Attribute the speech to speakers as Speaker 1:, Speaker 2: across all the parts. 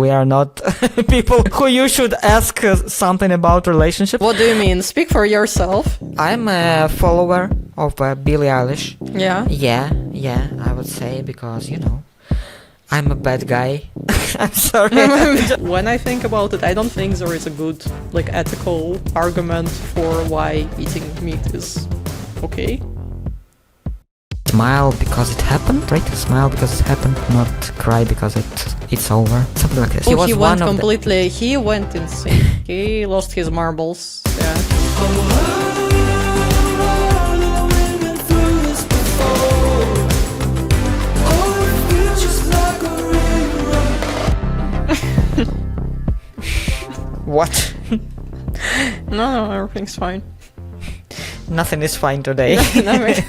Speaker 1: we are not people who you should ask something about relationship.
Speaker 2: What do you mean? Speak for yourself.
Speaker 1: I'm a follower of Billie Eilish.
Speaker 2: Yeah.
Speaker 1: Yeah, I would say, because, I'm a bad guy. I'm sorry.
Speaker 2: When I think about it, I don't think there is a good, ethical argument for why eating meat is okay.
Speaker 1: Smile because it happened, right? Smile because it happened, not cry because it's over. Something like this.
Speaker 2: He went completely. He went insane. He lost his marbles. Yeah.
Speaker 1: What?
Speaker 2: No, everything's fine.
Speaker 1: Nothing is fine today.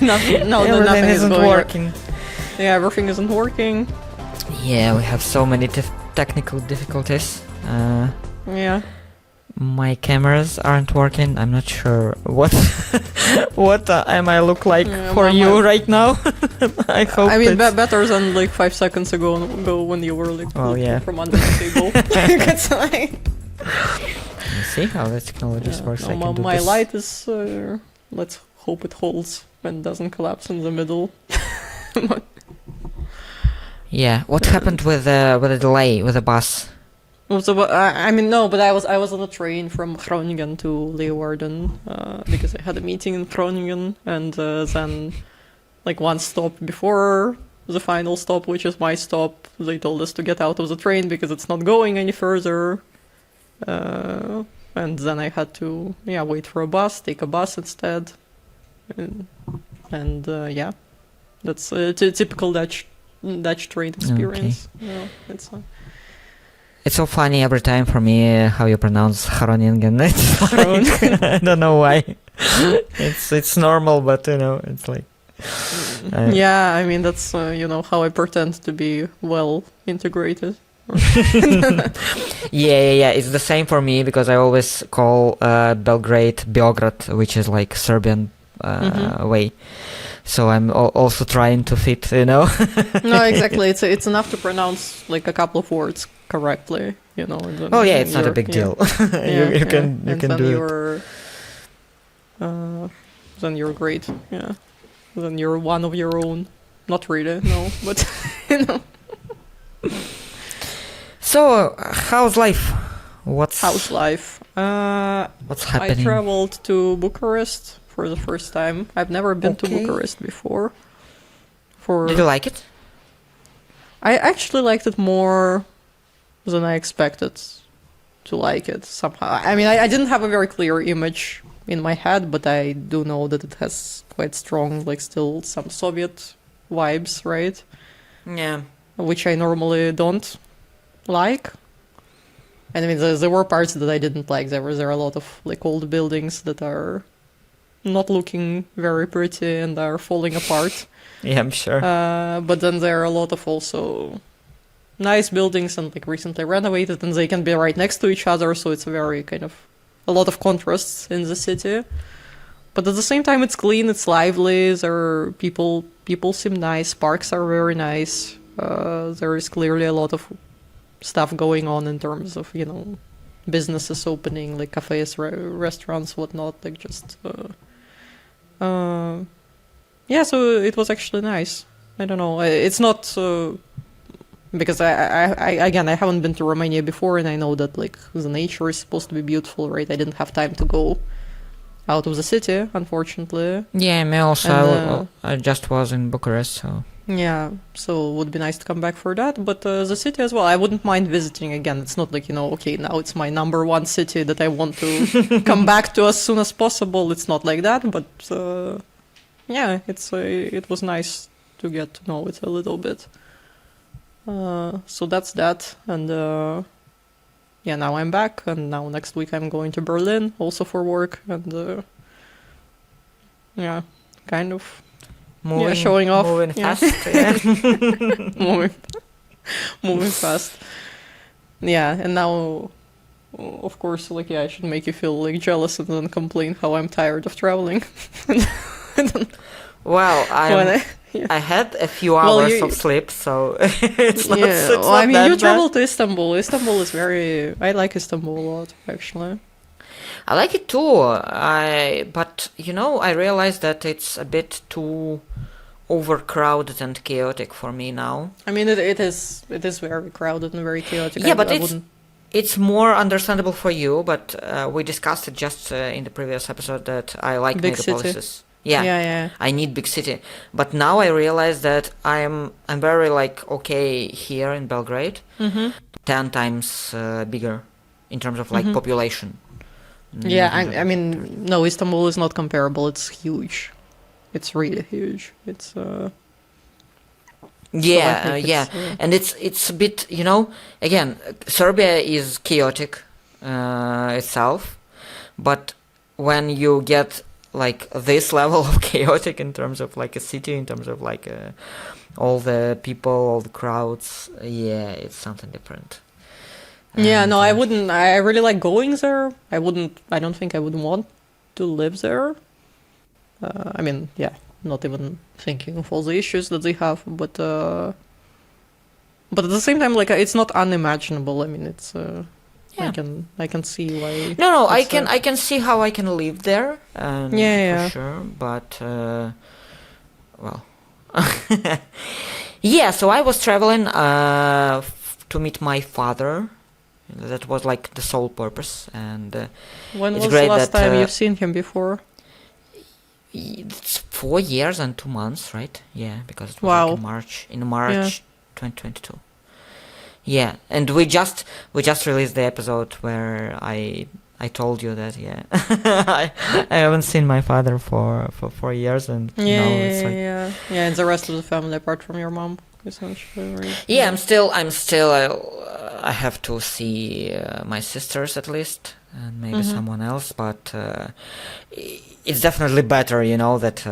Speaker 2: Nothing
Speaker 1: isn't working.
Speaker 2: Yeah, everything isn't working.
Speaker 1: Yeah, we have so many technical difficulties.
Speaker 2: Yeah.
Speaker 1: My cameras aren't working. I'm not sure what am I look like for you right now. I hope.
Speaker 2: I mean, better than 5 seconds ago when you were from under the table. That's like.
Speaker 1: Let's see how the technologies works.
Speaker 2: My light is. Let's hope it holds and doesn't collapse in the middle.
Speaker 1: Yeah. What happened with the delay with the bus?
Speaker 2: No, but I was on a train from Groningen to Leeuwarden because I had a meeting in Groningen, and then one stop before the final stop, which is my stop, they told us to get out of the train because it's not going any further. And then I had to wait for a bus, take a bus instead, and that's a typical Dutch train experience.
Speaker 1: Okay.
Speaker 2: It's
Speaker 1: so funny every time for me how you pronounce Groningen. It's I don't know why. it's normal, but it's like.
Speaker 2: Yeah, I mean that's how I pretend to be well integrated.
Speaker 1: Yeah. It's the same for me because I always call Belgrade Beograd, which is like Serbian way. So I'm also trying to fit,
Speaker 2: No, exactly. It's enough to pronounce a couple of words correctly, And then
Speaker 1: it's not a big deal. You can do it.
Speaker 2: Then you're great. Yeah. Then you're one of your own. Not really, no, but
Speaker 1: So, how's life?
Speaker 2: How's life?
Speaker 1: What's happening?
Speaker 2: I traveled to Bucharest for the first time. I've never been to Bucharest before.
Speaker 1: Did you like it?
Speaker 2: I actually liked it more than I expected to like it somehow. I mean, I didn't have a very clear image in my head, but I do know that it has quite strong, still some Soviet vibes, right?
Speaker 1: Yeah.
Speaker 2: Which I normally don't like. And I mean, there were parts that I didn't like. There are a lot of old buildings that are not looking very pretty and are falling apart.
Speaker 1: Yeah, I'm sure.
Speaker 2: But then there are a lot of also nice buildings and recently renovated, and they can be right next to each other, so it's a very a lot of contrasts in the city. But at the same time, it's clean, it's lively. There are people seem nice. Parks are very nice. There is clearly a lot of stuff going on in terms of businesses opening, cafes, restaurants, whatnot. So it was actually nice. I don't know. It's not because I haven't been to Romania before, and I know that the nature is supposed to be beautiful, right? I didn't have time to go out of the city, unfortunately.
Speaker 1: Yeah, me also.
Speaker 2: And,
Speaker 1: I just was in Bucharest, so.
Speaker 2: Yeah, so it would be nice to come back for that. But the city as well, I wouldn't mind visiting again. It's not okay, now it's my number one city that I want to come back to as soon as possible. It's not like that, but it was nice to get to know it a little bit. So that's that. And now I'm back, and now next week I'm going to Berlin, also for work, and kind of... showing off.
Speaker 1: Moving fast. Yeah.
Speaker 2: moving fast. Yeah, and now, of course, I should make you feel jealous and then complain how I'm tired of traveling.
Speaker 1: Well, I had a few
Speaker 2: Well,
Speaker 1: hours of sleep, so it's not.
Speaker 2: Yeah,
Speaker 1: It's
Speaker 2: well,
Speaker 1: not
Speaker 2: I mean,
Speaker 1: that
Speaker 2: you
Speaker 1: bad.
Speaker 2: traveled to Istanbul. Istanbul is very. I like Istanbul a lot, actually.
Speaker 1: I like it too. But I realized that it's a bit too overcrowded and chaotic for me now.
Speaker 2: I mean, it is very crowded and very chaotic.
Speaker 1: Yeah,
Speaker 2: I,
Speaker 1: but
Speaker 2: I
Speaker 1: it's
Speaker 2: wouldn't.
Speaker 1: it's more understandable for you. But we discussed it just in the previous episode that I like
Speaker 2: Big city.
Speaker 1: megapolises. Yeah,
Speaker 2: Yeah.
Speaker 1: I need big city. But now I realize that I'm very okay here in Belgrade,
Speaker 2: Mm-hmm.
Speaker 1: 10 times bigger in terms of population.
Speaker 2: Yeah,
Speaker 1: Not in
Speaker 2: I
Speaker 1: terms of
Speaker 2: mean,
Speaker 1: territory.
Speaker 2: no, Istanbul is not comparable. It's huge. It's really huge. It's
Speaker 1: Yeah,
Speaker 2: so I think
Speaker 1: yeah,
Speaker 2: it's,
Speaker 1: and it's a bit, again, Serbia is chaotic itself, but when you get this level of chaotic in terms of a city, in terms of all the people, all the crowds, yeah, it's something different.
Speaker 2: yeah,
Speaker 1: And,
Speaker 2: no, I wouldn't. I really like going there. I don't think I would want to live there. I mean, yeah, not even thinking of all the issues that they have, but at the same time, it's not unimaginable. I mean, it's
Speaker 1: Yeah.
Speaker 2: I can see why.
Speaker 1: No, I
Speaker 2: it's,
Speaker 1: can see how I can live there,
Speaker 2: Yeah.
Speaker 1: for sure. But well, yeah. So I was traveling to meet my father. That was the sole purpose, and
Speaker 2: When
Speaker 1: it's
Speaker 2: was the
Speaker 1: great
Speaker 2: last
Speaker 1: that,
Speaker 2: time you've seen him before?
Speaker 1: it's 4 years and 2 months, right? Yeah, because it was
Speaker 2: Wow.
Speaker 1: in March 2022. Yeah, and we just released the episode where I told you that I haven't seen my father for 4 years, and now it's
Speaker 2: Yeah, and the rest of the family apart from your mom, essentially. Right?
Speaker 1: yeah, I'm still I have to see my sisters at least, and maybe someone else, but it's definitely better, that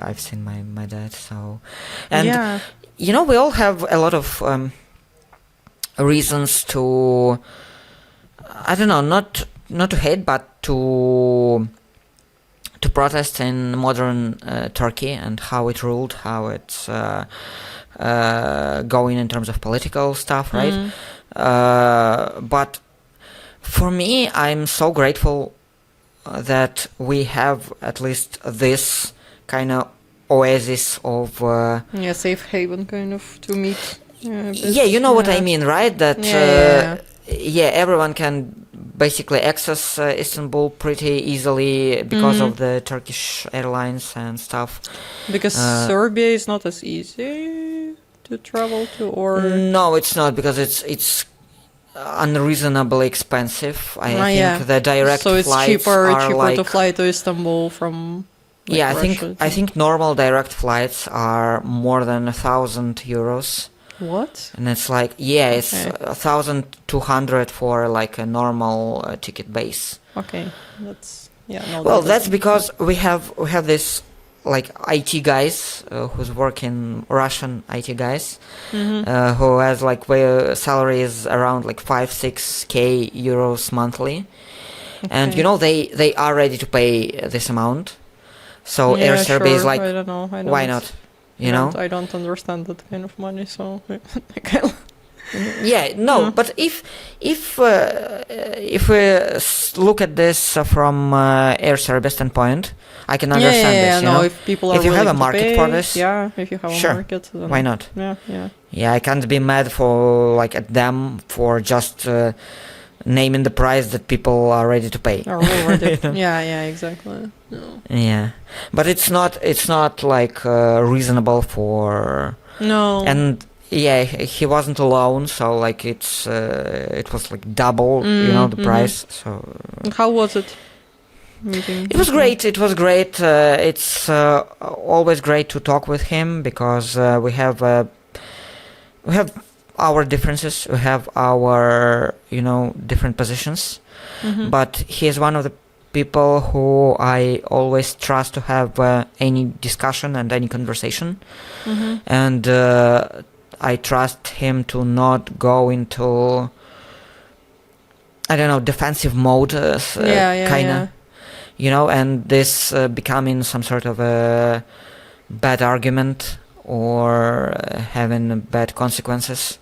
Speaker 1: I've seen my dad. So, and
Speaker 2: yeah.
Speaker 1: we all have a lot of reasons to, I don't know, not to hate, but to protest in modern Turkey and how it ruled, how it's going in terms of political stuff, right? But for me, I'm so grateful that we have at least this kind of oasis of
Speaker 2: Safe haven kind of to meet.
Speaker 1: yeah, you know what I mean, right? That everyone can basically access Istanbul pretty easily because of the Turkish airlines and stuff.
Speaker 2: Because Serbia is not as easy to travel to, or
Speaker 1: no, it's not, because it's unreasonably expensive. I think the direct
Speaker 2: so it's
Speaker 1: flights
Speaker 2: cheaper
Speaker 1: are
Speaker 2: to fly to Istanbul from.
Speaker 1: Yeah,
Speaker 2: Russia
Speaker 1: I think normal direct flights are more than 1,000 euros.
Speaker 2: What?
Speaker 1: And it's it's 1,200 for a normal ticket base.
Speaker 2: Okay, that's No,
Speaker 1: well, that's because we have this IT guys who's working, Russian IT guys, who has where salary is around 5-6k euros monthly, and they are ready to pay this amount. So Air Serbia is
Speaker 2: I don't know.
Speaker 1: why not?
Speaker 2: I don't understand that kind of money, so
Speaker 1: yeah, no, but if we look at this from Air Serbia standpoint, I can understand this.
Speaker 2: No, if people are
Speaker 1: if you have a
Speaker 2: willing to
Speaker 1: market
Speaker 2: pay,
Speaker 1: for this,
Speaker 2: if you have a market, then
Speaker 1: why not?
Speaker 2: Yeah.
Speaker 1: I can't be mad for at them for just naming the price that people are ready to pay.
Speaker 2: Yeah, exactly. No.
Speaker 1: Yeah, but it's not reasonable for.
Speaker 2: No.
Speaker 1: And yeah, he wasn't alone, so it was double, the price. So
Speaker 2: how was it? Meeting?
Speaker 1: It was great. It's always great to talk with him because we have our differences. We have our different positions, but he is one of the people who I always trust to have any discussion and any conversation, and I trust him to not go into defensive mode, kinda. And this becoming some sort of a bad argument or having bad consequences.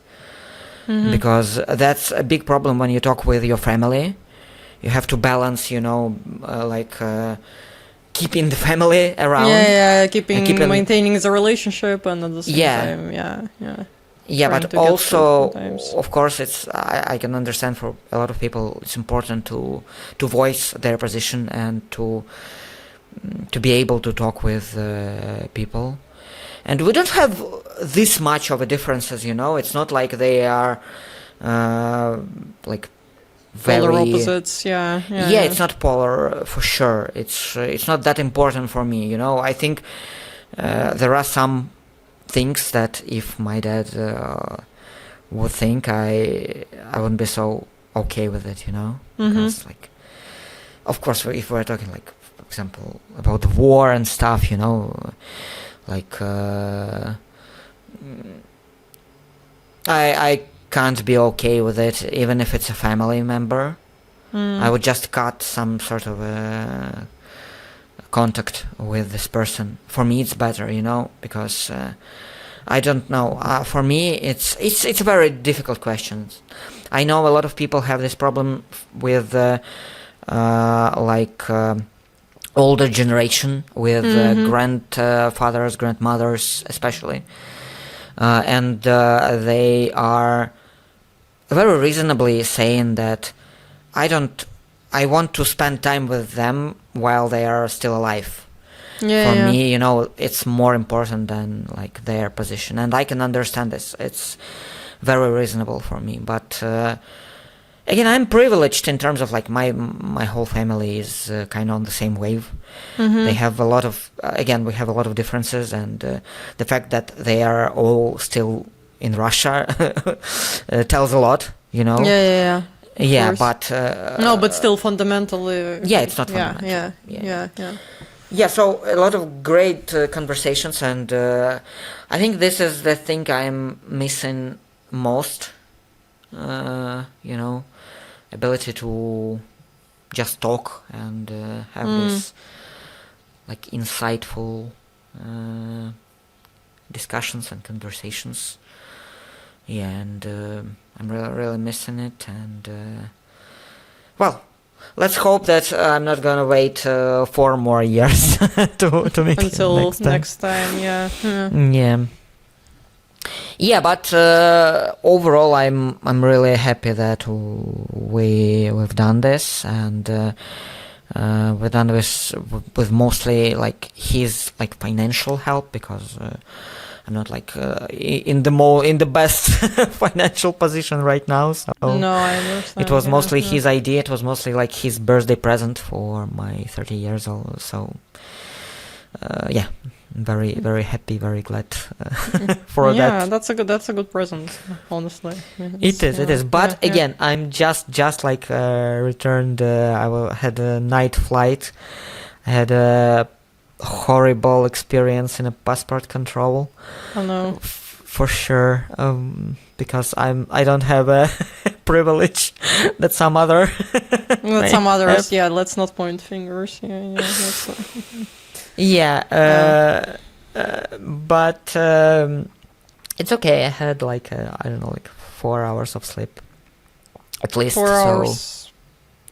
Speaker 1: Because that's a big problem when you talk with your family. You have to balance, keeping the family around.
Speaker 2: Maintaining the relationship and at the same time,
Speaker 1: Yeah,
Speaker 2: trying
Speaker 1: but
Speaker 2: to get
Speaker 1: also,
Speaker 2: through sometimes.
Speaker 1: of course, I can understand for a lot of people it's important to voice their position and to be able to talk with people. And we don't have this much of a differences, It's not like they are like very
Speaker 2: polar opposites. Yeah.
Speaker 1: It's not polar for sure. It's not that important for me, I think there are some things that if my dad would think, I wouldn't be so okay with it, because like, of course, if we're talking like, for example, about the war and stuff, like I can't be okay with it, even if it's a family member. I would just cut some sort of contact with this person. For me, it's better, because I don't know. For me, it's a very difficult question. I know a lot of people have this problem with older generation, with grandfathers, grandmothers, especially, and they are very reasonably saying that I want to spend time with them while they are still alive. For me, it's more important than like their position, and I can understand this. It's very reasonable for me, but again, I'm privileged in terms of like my whole family is kind of on the same wave. They have a lot of we have a lot of differences, and the fact that they are all still in Russia tells a lot,
Speaker 2: Yeah.
Speaker 1: But
Speaker 2: no, but still fundamentally.
Speaker 1: It's not fundamental. Yeah, so a lot of great conversations, and I think this is the thing I'm missing most. Ability to just talk and have this like insightful discussions and conversations. Yeah, and I'm really missing it. And let's hope that I'm not gonna wait 4 more years to make
Speaker 2: until
Speaker 1: it next
Speaker 2: time.
Speaker 1: Yeah, but overall, I'm really happy that we've done this, and we've done this with mostly like his like financial help, because I'm not like in the best financial position right now. So
Speaker 2: no, I understand.
Speaker 1: It was mostly his idea. It was mostly like his birthday present for my 30 years old. So very, very happy, very glad for that.
Speaker 2: Yeah, that's a good present, honestly.
Speaker 1: It is. But again, I'm just like returned. I had a night flight. I had a horrible experience in a passport control.
Speaker 2: Oh no.
Speaker 1: For sure, because I don't have a privilege that some other.
Speaker 2: That some others. Yeah, let's not point fingers.
Speaker 1: But it's okay. I had like 4 hours of sleep, at least.
Speaker 2: 4 hours.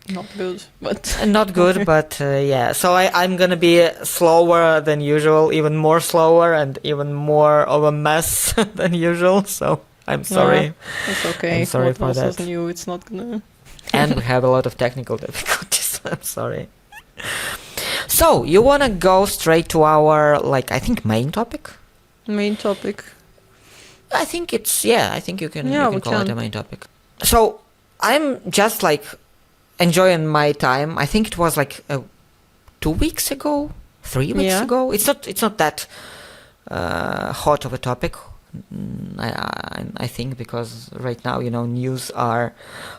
Speaker 2: Not good, but
Speaker 1: not good, but So I'm gonna be slower than usual, even more slower, and even more of a mess than usual. So I'm sorry.
Speaker 2: It's okay.
Speaker 1: I'm sorry for that.
Speaker 2: Is new. It's not gonna.
Speaker 1: And we have a lot of technical difficulties. I'm sorry. So you wanna go straight to our I think main topic?
Speaker 2: Main topic.
Speaker 1: I think it's I think you can call it a main topic. So I'm just enjoying my time. I think it was 2 weeks ago, 3 weeks ago. It's not that hot of a topic. I think, because right now news are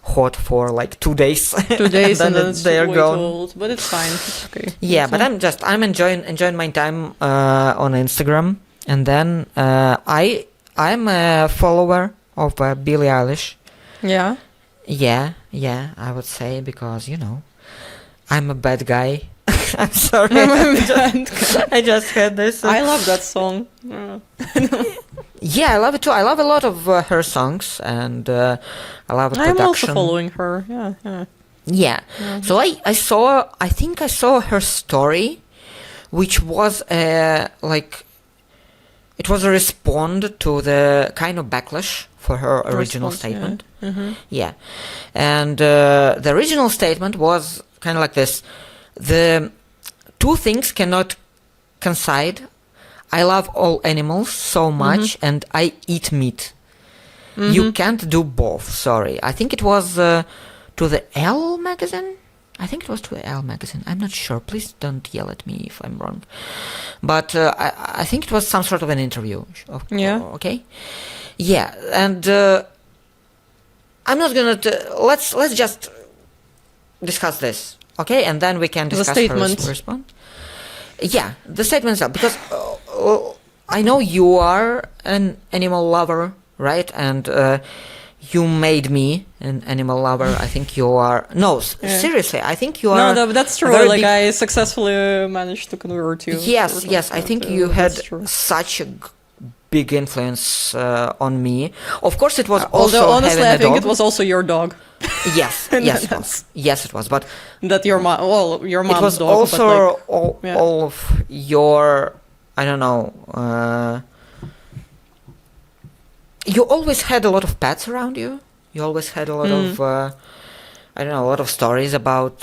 Speaker 1: hot for 2 days.
Speaker 2: 2 days and then
Speaker 1: they're gone.
Speaker 2: Old, but it's fine. It's okay.
Speaker 1: Yeah, but I'm enjoying my time on Instagram, and then I'm a follower of Billie Eilish.
Speaker 2: Yeah.
Speaker 1: Yeah, I would say, because I'm a bad guy. I'm sorry. I just heard this.
Speaker 2: I love that song.
Speaker 1: Yeah, I love it too. I love a lot of her songs, and I love the production.
Speaker 2: I'm also following her. Yeah.
Speaker 1: Yeah. So I saw. I think I saw her story, which was like it was a response to the kind of backlash for her original statement.
Speaker 2: Yeah. Mm-hmm.
Speaker 1: Yeah. And the original statement was kind of like this: the two things cannot coincide. I love all animals so much, and I eat meat. You can't do both. Sorry. I think it was to the Elle magazine. I think it was to the Elle magazine. I'm not sure. Please don't yell at me if I'm wrong. But I think it was some sort of an interview.
Speaker 2: Yeah.
Speaker 1: Okay. Yeah. And I'm not gonna. Let's just discuss this. Okay, and then we can discuss
Speaker 2: the statement.
Speaker 1: Her response. Yeah, the statement itself, because I know you are an animal lover, right? And you made me an animal lover. I think you are... No, seriously, I think you are...
Speaker 2: No, that's true. Like, I successfully managed to convert you.
Speaker 1: Yes, I think you had such a big influence on me. Of course, it was also
Speaker 2: although, honestly, I think
Speaker 1: dog.
Speaker 2: it was also your dog.
Speaker 1: Yes, it was. Yes, it was. But
Speaker 2: that your mom, well, your mom's
Speaker 1: it was
Speaker 2: dog,
Speaker 1: also
Speaker 2: but like,
Speaker 1: all of your, I don't know. You always had a lot of pets around you. You always had a lot of, I don't know, a lot of stories about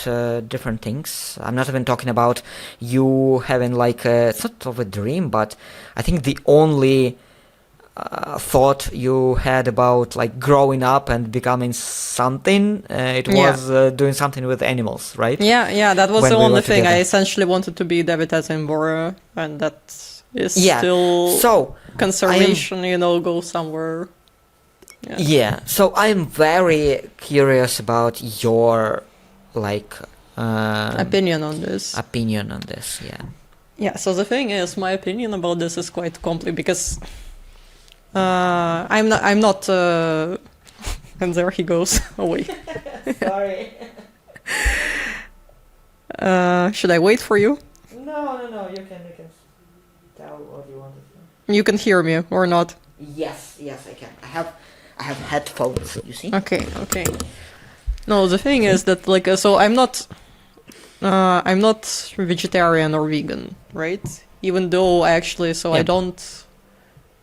Speaker 1: different things. I'm not even talking about you having like it's sort of a dream, but I think the only thought you had about like growing up and becoming something, it was doing something with animals, right?
Speaker 2: Yeah, that was
Speaker 1: when
Speaker 2: the only thing.
Speaker 1: Together.
Speaker 2: I essentially wanted to be David Attenborough, and that is still
Speaker 1: so
Speaker 2: conservation, go somewhere.
Speaker 1: Yeah, so I'm very curious about your like
Speaker 2: opinion on this.
Speaker 1: Yeah,
Speaker 2: so the thing is, my opinion about this is quite complicated because I'm not and there he goes away.
Speaker 1: Sorry.
Speaker 2: Should I wait for you?
Speaker 1: No, you can tell what you want to say.
Speaker 2: You can hear me or not?
Speaker 1: Yes, I can. I have headphones, you see?
Speaker 2: Okay. No, the thing is that like so I'm not vegetarian or vegan, right? Even though I don't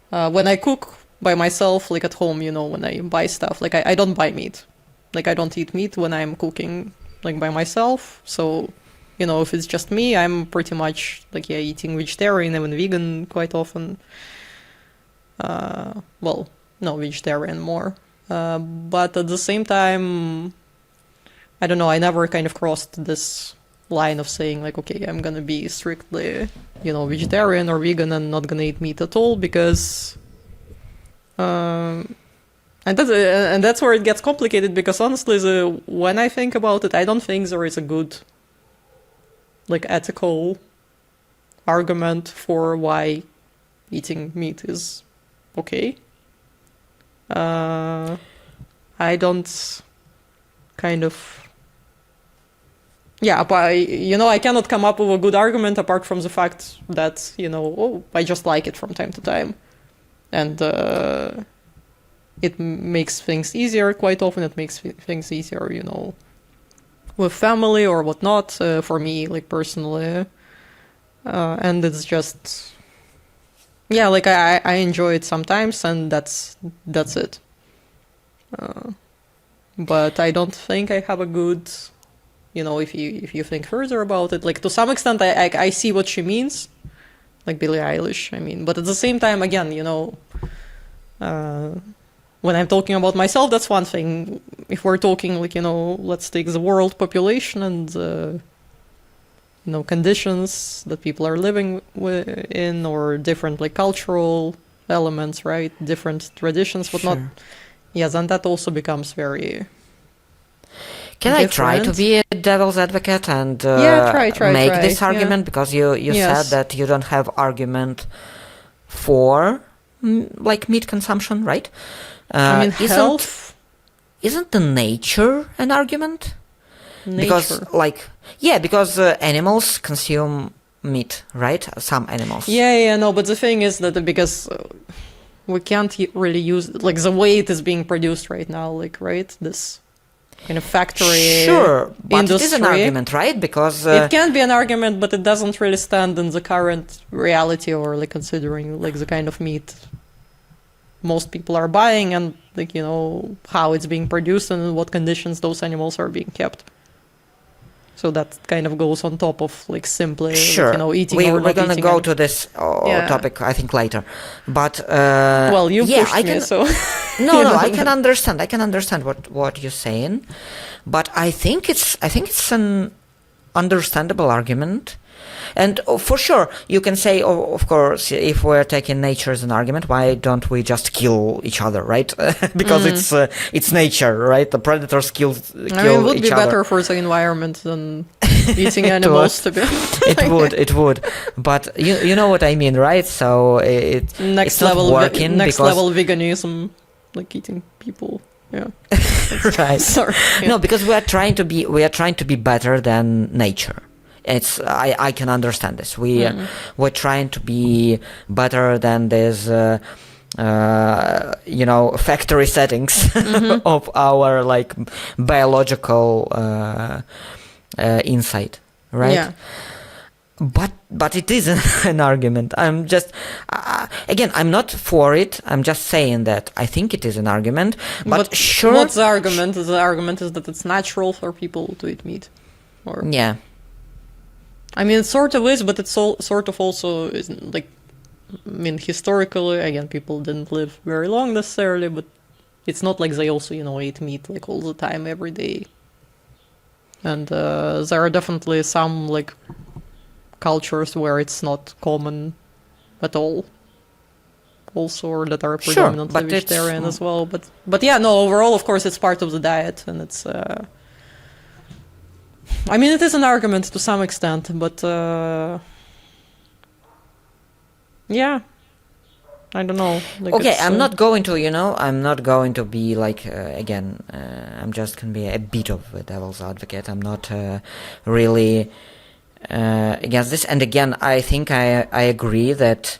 Speaker 2: when I cook by myself, like at home, when I buy stuff, like I don't buy meat. Like I don't eat meat when I'm cooking like by myself. So, if it's just me, I'm pretty much like eating vegetarian, even vegan quite often. No, vegetarian more. But at the same time, I don't know, I never kind of crossed this line of saying like, okay, I'm gonna be strictly, vegetarian or vegan and not gonna eat meat at all, because and that's where it gets complicated, because honestly, when I think about it, I don't think there is a good like ethical argument for why eating meat is okay. I don't kind of... Yeah, but I cannot come up with a good argument apart from the fact that, I just like it from time to time. And it makes things easier quite often. It makes things easier, with family or whatnot, for me, like personally. And it's just... Yeah, like I enjoy it sometimes, and that's it. But I don't think I have a good, if you think further about it, like to some extent I see what she means, like Billie Eilish, I mean, but at the same time, again, when I'm talking about myself, that's one thing. If we're talking like, let's take the world population and conditions that people are living in, or different like cultural elements, right? Different traditions, whatnot.
Speaker 1: Sure.
Speaker 2: Yes, and that also becomes very
Speaker 1: Can
Speaker 2: different.
Speaker 1: I try to be a devil's advocate and
Speaker 2: try,
Speaker 1: make this argument? Because you
Speaker 2: Yes.
Speaker 1: said that you don't have argument for like meat consumption, right?
Speaker 2: I mean, health.
Speaker 1: Isn't the nature an argument? because
Speaker 2: Nature.
Speaker 1: because animals consume meat, right? Some animals.
Speaker 2: Yeah, no, but the thing is that because we can't really use, like, the way it is being produced right now, like, right? This kind of factory
Speaker 1: Sure, but
Speaker 2: industry.
Speaker 1: it is an argument, right? Because
Speaker 2: it can be an argument, but it doesn't really stand in the current reality, or like considering like the kind of meat most people are buying, and like, you know, how it's being produced and in what conditions those animals are being kept. So that kind of goes on top of like simply,
Speaker 1: sure,
Speaker 2: like, you know, eating
Speaker 1: we're
Speaker 2: or not
Speaker 1: gonna
Speaker 2: eating.
Speaker 1: go to this topic, I think, later. But
Speaker 2: well, you pushed
Speaker 1: I
Speaker 2: me,
Speaker 1: can,
Speaker 2: so
Speaker 1: no, I can understand. I can understand what you're saying, but I think it's an understandable argument. And for sure, you can say, of course, if we're taking nature as an argument, why don't we just kill each other, right? Because it's nature, right? The predators kill each other.
Speaker 2: It would be better for the environment than eating animals, to be honest.
Speaker 1: It would. But you know what I mean, right? So it's not working.
Speaker 2: Next level veganism, like eating people. Yeah.
Speaker 1: Right.
Speaker 2: Sorry. Yeah.
Speaker 1: No, because we are trying to be better than nature. I can understand this. We're trying to be better than this, factory settings of our like biological insight, right?
Speaker 2: Yeah.
Speaker 1: But it is an argument. I'm just again, I'm not for it. I'm just saying that I think it is an argument. But sure,
Speaker 2: what's the argument? The argument is that it's natural for people to eat meat. Or
Speaker 1: yeah.
Speaker 2: I mean, it sort of is, but it's sort of also isn't, like, I mean, historically, again, people didn't live very long necessarily, but it's not like they also, you know, ate meat like all the time, every day. And there are definitely some like cultures where it's not common at all, also, or that are predominantly vegetarian as well. But yeah, no, overall, of course, it's part of the diet, and it's. I mean, it is an argument to some extent, but yeah, I don't know. Like,
Speaker 1: okay, I'm not going to be like, again, I'm just going to be a bit of a devil's advocate. I'm not really against this. And again, I think I agree that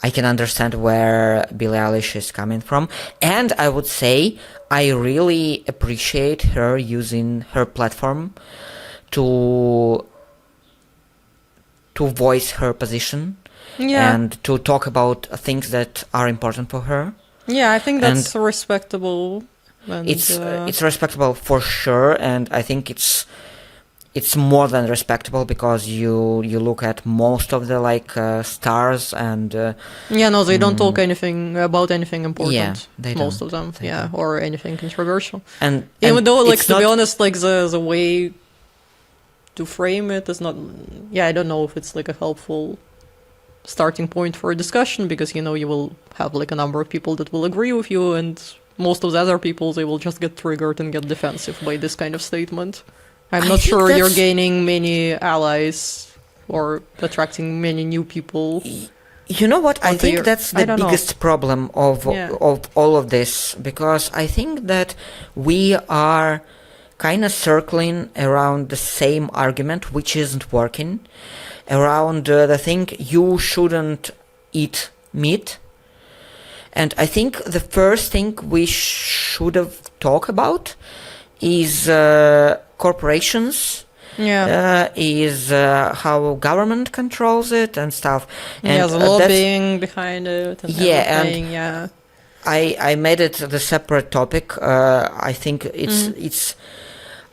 Speaker 1: I can understand where Billie Eilish is coming from. And I would say I really appreciate her using her platform to voice her position and to talk about things that are important for her.
Speaker 2: Yeah, I think that's respectable. And,
Speaker 1: it's respectable for sure, and I think it's more than respectable, because you look at most of the like stars and
Speaker 2: they don't talk about anything important.
Speaker 1: Yeah, they
Speaker 2: most
Speaker 1: don't,
Speaker 2: of them, or anything controversial.
Speaker 1: And
Speaker 2: even though, like, to be honest, like the way to frame it is not. Yeah, I don't know if it's like a helpful starting point for a discussion, because you will have like a number of people that will agree with you, and most of the other people, they will just get triggered and get defensive by this kind of statement. I'm not sure you're gaining many allies or attracting many new people.
Speaker 1: You know what? I think that's the biggest problem of all of this, because I think that we are kind of circling around the same argument, which isn't working, around the thing you shouldn't eat meat. And I think the first thing we should have talked about is corporations, is how government controls it and stuff. And
Speaker 2: the lobbying behind it. And everything.
Speaker 1: I made it the separate topic. I think it's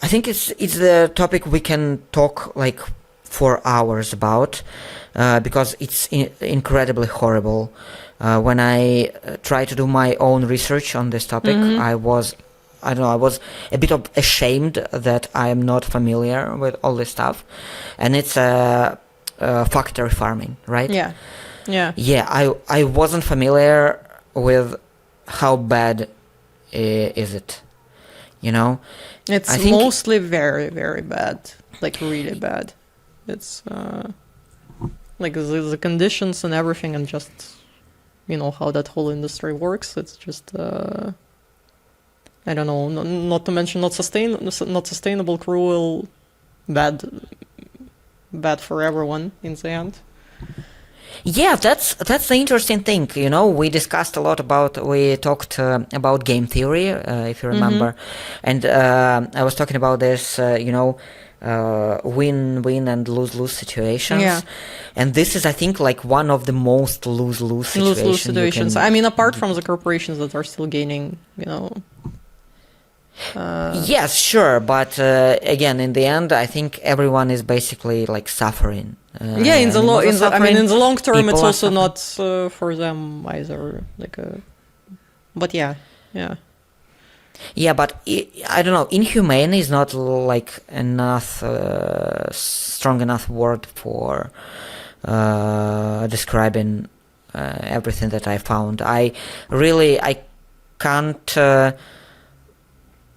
Speaker 1: the topic we can talk like for hours about, because it's incredibly horrible. When I tried to do my own research on this topic, I was a bit ashamed that I am not familiar with all this stuff, and it's factory farming, right? Yeah. I wasn't familiar with how bad is it.
Speaker 2: It's mostly very, very bad, like really bad. It's like the conditions and everything, and just how that whole industry works. It's just I don't know, not to mention not sustainable, cruel, bad for everyone in the end.
Speaker 1: Yeah, that's the interesting thing. We discussed a lot we talked about game theory, if you remember, and I was talking about this, win-win and lose-lose situations.
Speaker 2: Yeah.
Speaker 1: And this is, I think, like one of the most lose-lose situations.
Speaker 2: I mean, apart from the corporations that are still gaining,
Speaker 1: Yes, sure, but again, in the end, I think everyone is basically like suffering.
Speaker 2: In the long term, it's also
Speaker 1: suffering.
Speaker 2: not for them either. But yeah.
Speaker 1: Yeah, but I don't know. Inhumane is not like enough strong enough word for describing everything that I found. I can't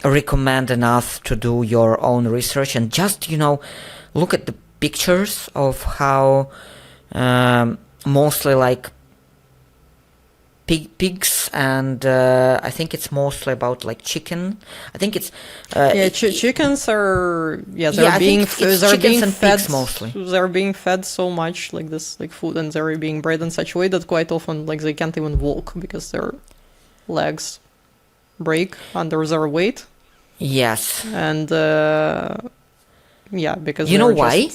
Speaker 1: recommend enough to do your own research and just look at the pictures of how mostly like pigs, and I think it's mostly about like chicken. I think it's
Speaker 2: chickens are
Speaker 1: I
Speaker 2: being
Speaker 1: think it's chickens
Speaker 2: being
Speaker 1: and
Speaker 2: fed
Speaker 1: pigs mostly.
Speaker 2: They're being fed so much like this like food, and they're being bred in such a way that quite often like they can't even walk because their legs break under their weight.
Speaker 1: Yes.
Speaker 2: And because
Speaker 1: you know why?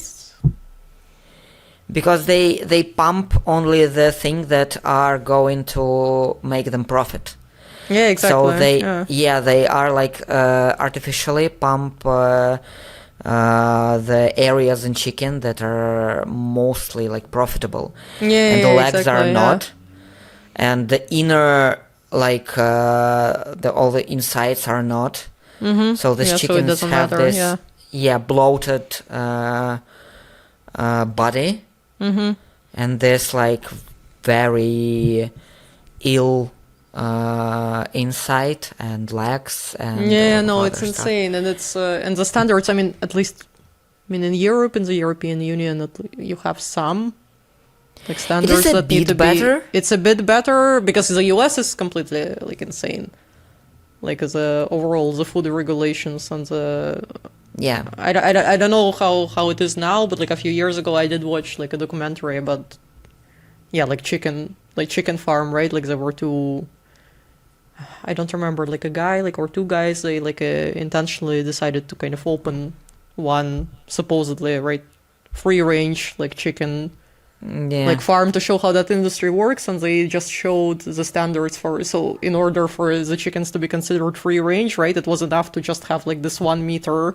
Speaker 1: Because they pump only the things that are going to make them profit.
Speaker 2: Yeah, exactly.
Speaker 1: So they are like artificially pump the areas in chicken that are mostly like profitable. And the legs are not. And the inner like all the insides are not.
Speaker 2: Mm-hmm.
Speaker 1: So these chickens have this bloated body.
Speaker 2: Mm-hmm.
Speaker 1: And this like very ill inside and legs and
Speaker 2: it's insane. And it's and the standards, at least in Europe, in the European Union, you have some like standards that need to be. It's a bit better because the US is completely like insane. Like overall the food regulations and the I don't know how it is now, but like a few years ago I did watch like a documentary about chicken farm, right? Like there were two, I don't remember, like a guy or two guys, they intentionally decided to kind of open one supposedly free range chicken farm to show how that industry works, and they just showed the standards so in order for the chickens to be considered free range, right, it was enough to just have this 1 meter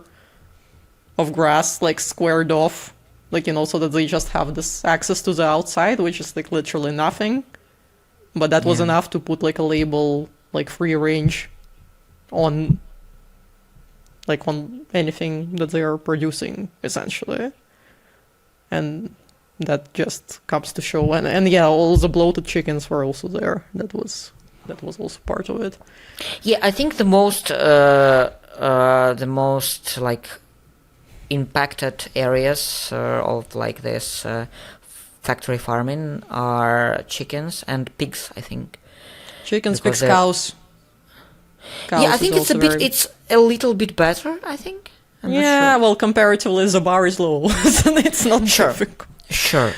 Speaker 2: of grass squared off, so that they just have this access to the outside, which is literally nothing, but that was enough to put a label free range on anything that they are producing essentially. And that just comes to show, and all the bloated chickens were also there. That was also part of it.
Speaker 1: Yeah, I think the most impacted areas of this factory farming are chickens and pigs, I think.
Speaker 2: Chickens, pigs, cows.
Speaker 1: Yeah, I think it's a little bit better, I think.
Speaker 2: Well, comparatively the bar is low, so it's not difficult.
Speaker 1: Sure.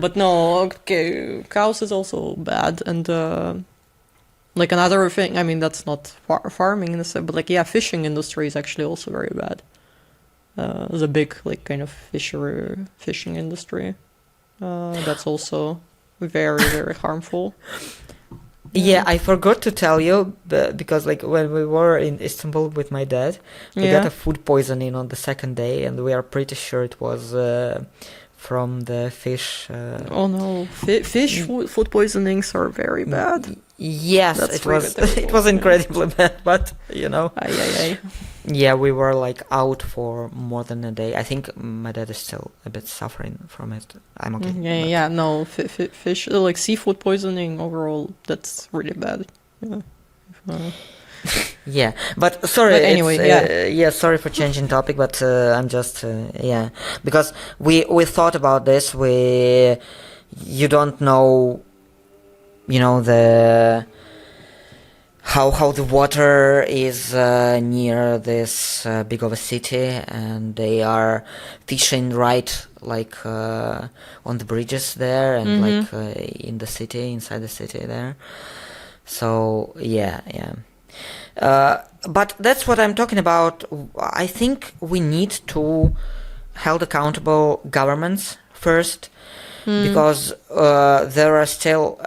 Speaker 2: But no, okay, cows is also bad, and another thing, that's not farming, but fishing industry is actually also very bad. The big kind of fishing industry, that's also very, very harmful.
Speaker 1: Yeah, I forgot to tell you, because when we were in Istanbul with my dad, we got a food poisoning on the second day, and we are pretty sure it was from the fish.
Speaker 2: Oh no, fish food poisonings are very bad.
Speaker 1: Yes, it was incredibly bad, but yeah, we were out for more than a day. I think my dad is still a bit suffering from it. I'm okay.
Speaker 2: No, fish seafood poisoning overall, that's really bad.
Speaker 1: Yeah, but sorry.
Speaker 2: But anyway,
Speaker 1: sorry for changing topic, but I'm just because we thought about this. You don't know, the how the water is near this big of a city, and they are fishing right like on the bridges there, and like in the city, inside the city there. So yeah. But that's what I'm talking about. I think we need to hold accountable governments first, because there are still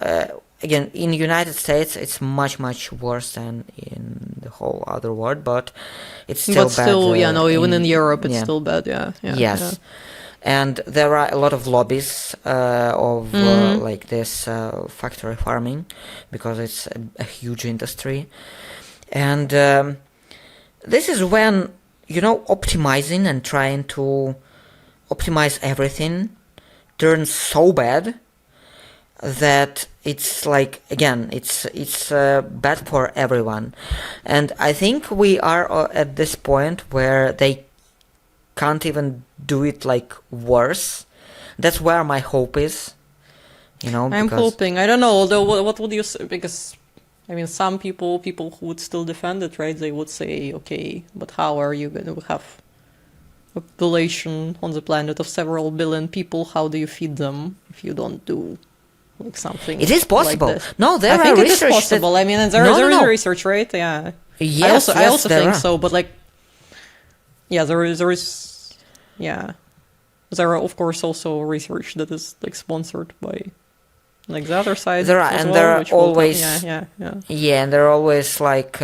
Speaker 1: again, in the United States, it's much worse than in the whole other world, but it's still
Speaker 2: But
Speaker 1: bad.
Speaker 2: still, even in Europe, it's
Speaker 1: yeah.
Speaker 2: still bad. Yeah.
Speaker 1: Yes.
Speaker 2: Yeah.
Speaker 1: And there are a lot of lobbies of like this factory farming, because it's a huge industry. And this is when, optimizing and trying to optimize everything turns so bad that it's like, again, it's bad for everyone. And I think we are at this point where they can't even do it like worse. That's where my hope is,
Speaker 2: I'm hoping. I don't know, although what would you say? Because some people who would still defend it, right? They would say, okay, but how are you going to have a population on the planet of several billion people? How do you feed them if you don't do like something?
Speaker 1: It is possible.
Speaker 2: Like this?
Speaker 1: No, there
Speaker 2: I think
Speaker 1: are
Speaker 2: it is
Speaker 1: research
Speaker 2: possible.
Speaker 1: that...
Speaker 2: There is research, right? Yeah.
Speaker 1: Yes,
Speaker 2: I also think
Speaker 1: there are.
Speaker 2: so, but like, yeah, there is, yeah. There are, of course, also research that is like sponsored by like the other side.
Speaker 1: There are,
Speaker 2: as
Speaker 1: and
Speaker 2: well,
Speaker 1: there are
Speaker 2: which will
Speaker 1: always,
Speaker 2: yeah.
Speaker 1: Yeah, and there are always like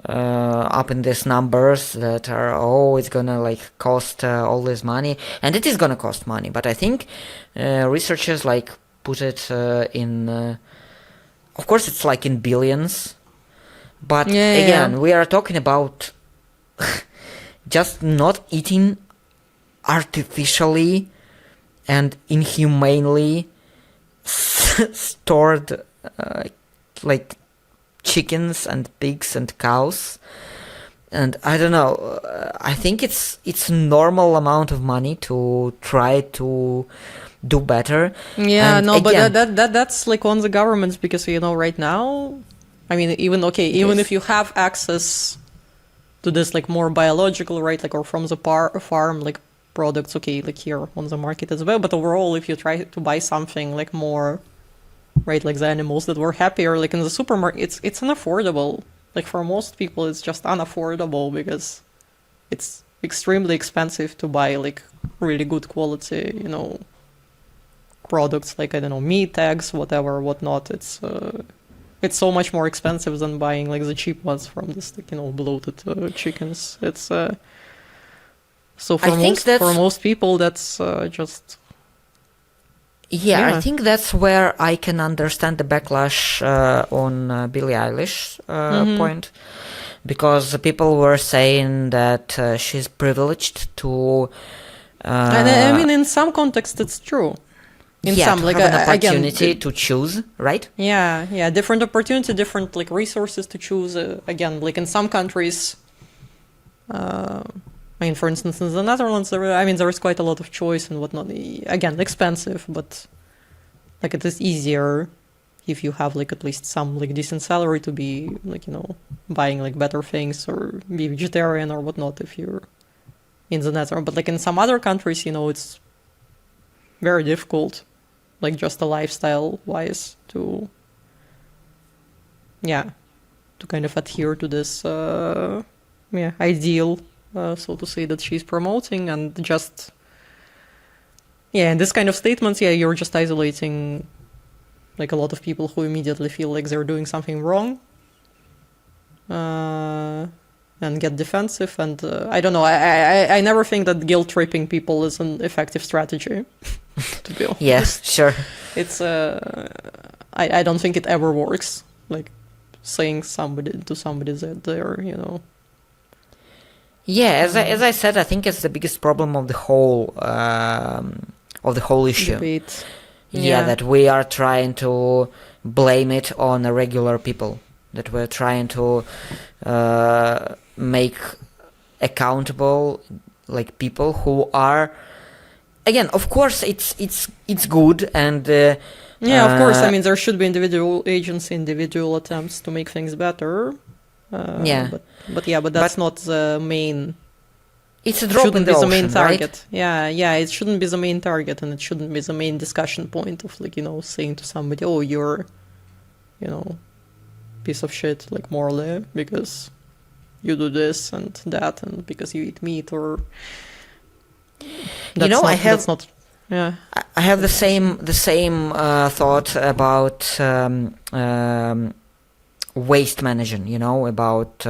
Speaker 1: up in these numbers that are, it's gonna like cost all this money, and it is gonna cost money. But I think researchers like put it in, of course, it's like in billions. But again, we are talking about just not eating artificially and inhumanely stored like chickens and pigs and cows. And I don't know, I think it's normal amount of money to try to do better.
Speaker 2: Yeah,
Speaker 1: and
Speaker 2: no,
Speaker 1: again,
Speaker 2: but that's like on the governments, because right now, even if you have access to this like more biological, right, like, or from the farm like products, okay, like here on the market as well, but overall, if you try to buy something like more, right, like the animals that were happier, like in the supermarket, it's unaffordable. Like for most people, it's just unaffordable because it's extremely expensive to buy like really good quality, products, like, I don't know, meat, eggs, whatever, whatnot. It's so much more expensive than buying like the cheap ones from this, like, bloated chickens. It's so for most people, that's just.
Speaker 1: Yeah, I think that's where I can understand the backlash on Billie Eilish point, because people were saying that she's privileged to.
Speaker 2: And in some context, it's true. In some,
Speaker 1: to
Speaker 2: like,
Speaker 1: have an opportunity
Speaker 2: again,
Speaker 1: to choose, right?
Speaker 2: Yeah, different opportunity, different like resources to choose. Again, like in some countries, for instance, in the Netherlands, there is quite a lot of choice and whatnot. Again, expensive, but like it is easier if you have like at least some like decent salary to be like, buying like better things or be vegetarian or whatnot if you're in the Netherlands. But like in some other countries, it's very difficult, like just a lifestyle wise to kind of adhere to this ideal, so to say, that she's promoting. And just in this kind of statements, you're just isolating like a lot of people who immediately feel like they're doing something wrong and get defensive. And I don't know, I never think that guilt tripping people is an effective strategy. To be honest.
Speaker 1: Yes, sure.
Speaker 2: It's I don't think it ever works, like saying to somebody that they're,
Speaker 1: Yeah, as I said, I think it's the biggest problem of the whole issue.
Speaker 2: Debate.
Speaker 1: Yeah, that we are trying to blame it on the regular people, that we're trying to make accountable like people who are, again, of course it's good, and
Speaker 2: Yeah, of course. I mean, there should be individual agency, individual attempts to make things better.
Speaker 1: Yeah.
Speaker 2: But that's not the main.
Speaker 1: It's a drop in
Speaker 2: Shouldn't
Speaker 1: the
Speaker 2: be the
Speaker 1: ocean,
Speaker 2: main target.
Speaker 1: right?
Speaker 2: Yeah. It shouldn't be the main target, and it shouldn't be the main discussion point of saying to somebody, "Oh, you're, piece of shit," like morally, because you do this and that, and because you eat meat, or. That's that's not. Yeah.
Speaker 1: I have the same thought about waste management. About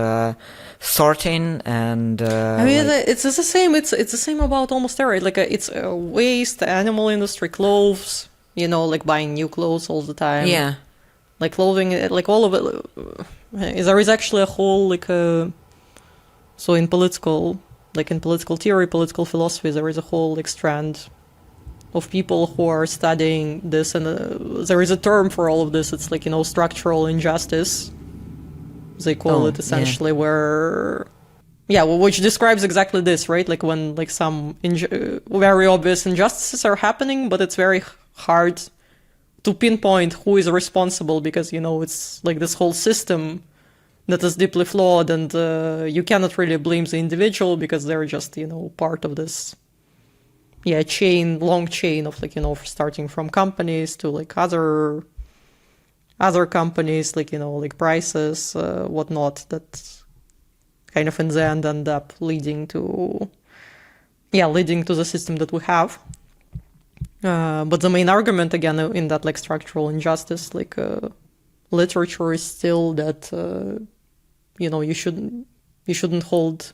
Speaker 1: sorting and.
Speaker 2: I mean, it's the same. It's the same about almost everything. Like it's waste, animal industry, clothes. Like buying new clothes all the time.
Speaker 1: Yeah.
Speaker 2: Like clothing, like all of it. There is actually a whole so in political theory, political philosophy, there is a whole strand of people who are studying this, and there is a term for all of this. It's structural injustice. They call it essentially, which describes exactly this, right? Like when some very obvious injustices are happening, but it's very hard to pinpoint who is responsible, because it's this whole system that is deeply flawed, and you cannot really blame the individual because they're just part of this long chain of starting from companies to other companies, prices, whatnot, that kind of in the end up leading to the system that we have. But the main argument again in that structural injustice literature is still that you shouldn't hold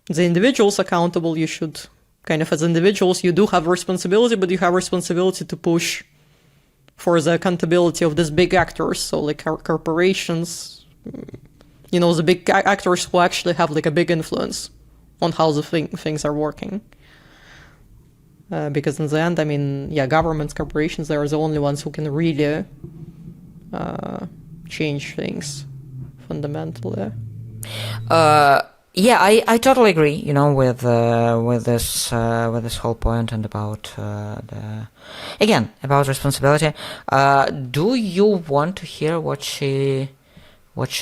Speaker 2: the individuals accountable. You should as individuals, you do have responsibility, but you have responsibility to push for the accountability of these big actors. So our corporations, the big actors who actually have a big influence on how the things are working. Because in the end, I mean, governments, corporations, they are the only ones who can really change things fundamentally.
Speaker 1: I totally agree. With this whole point and about about responsibility. Do you want to hear what she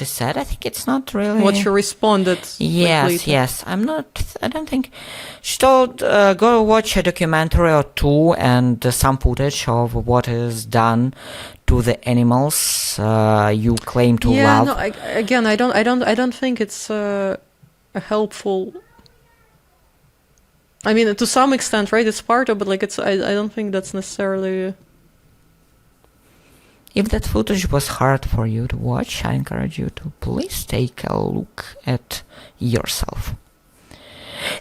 Speaker 1: said? I think it's not really
Speaker 2: what she responded.
Speaker 1: Yes. I don't think she told go watch a documentary or two and some footage of what is done to the animals you claim to love.
Speaker 2: I don't think it's a helpful. I mean, to some extent, right? It's part of, but I don't think that's necessarily.
Speaker 1: If that footage was hard for you to watch, I encourage you to please take a look at yourself.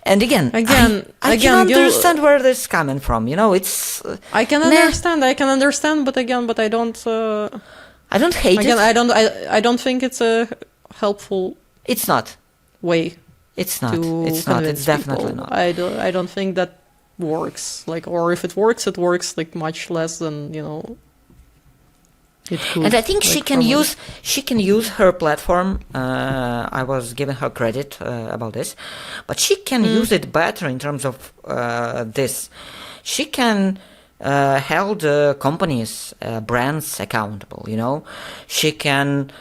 Speaker 1: And again, I can understand where this is coming from. It's.
Speaker 2: I can understand, but I don't.
Speaker 1: I don't hate it.
Speaker 2: I don't think it's a helpful.
Speaker 1: It's not.
Speaker 2: Way.
Speaker 1: It's not. It's definitely
Speaker 2: people.
Speaker 1: not.
Speaker 2: I don't think that works. Or if it works much less than it could.
Speaker 1: And I think she can use her platform. I was giving her credit about this, but she can use it better in terms of this. She can hold companies, brands accountable. She can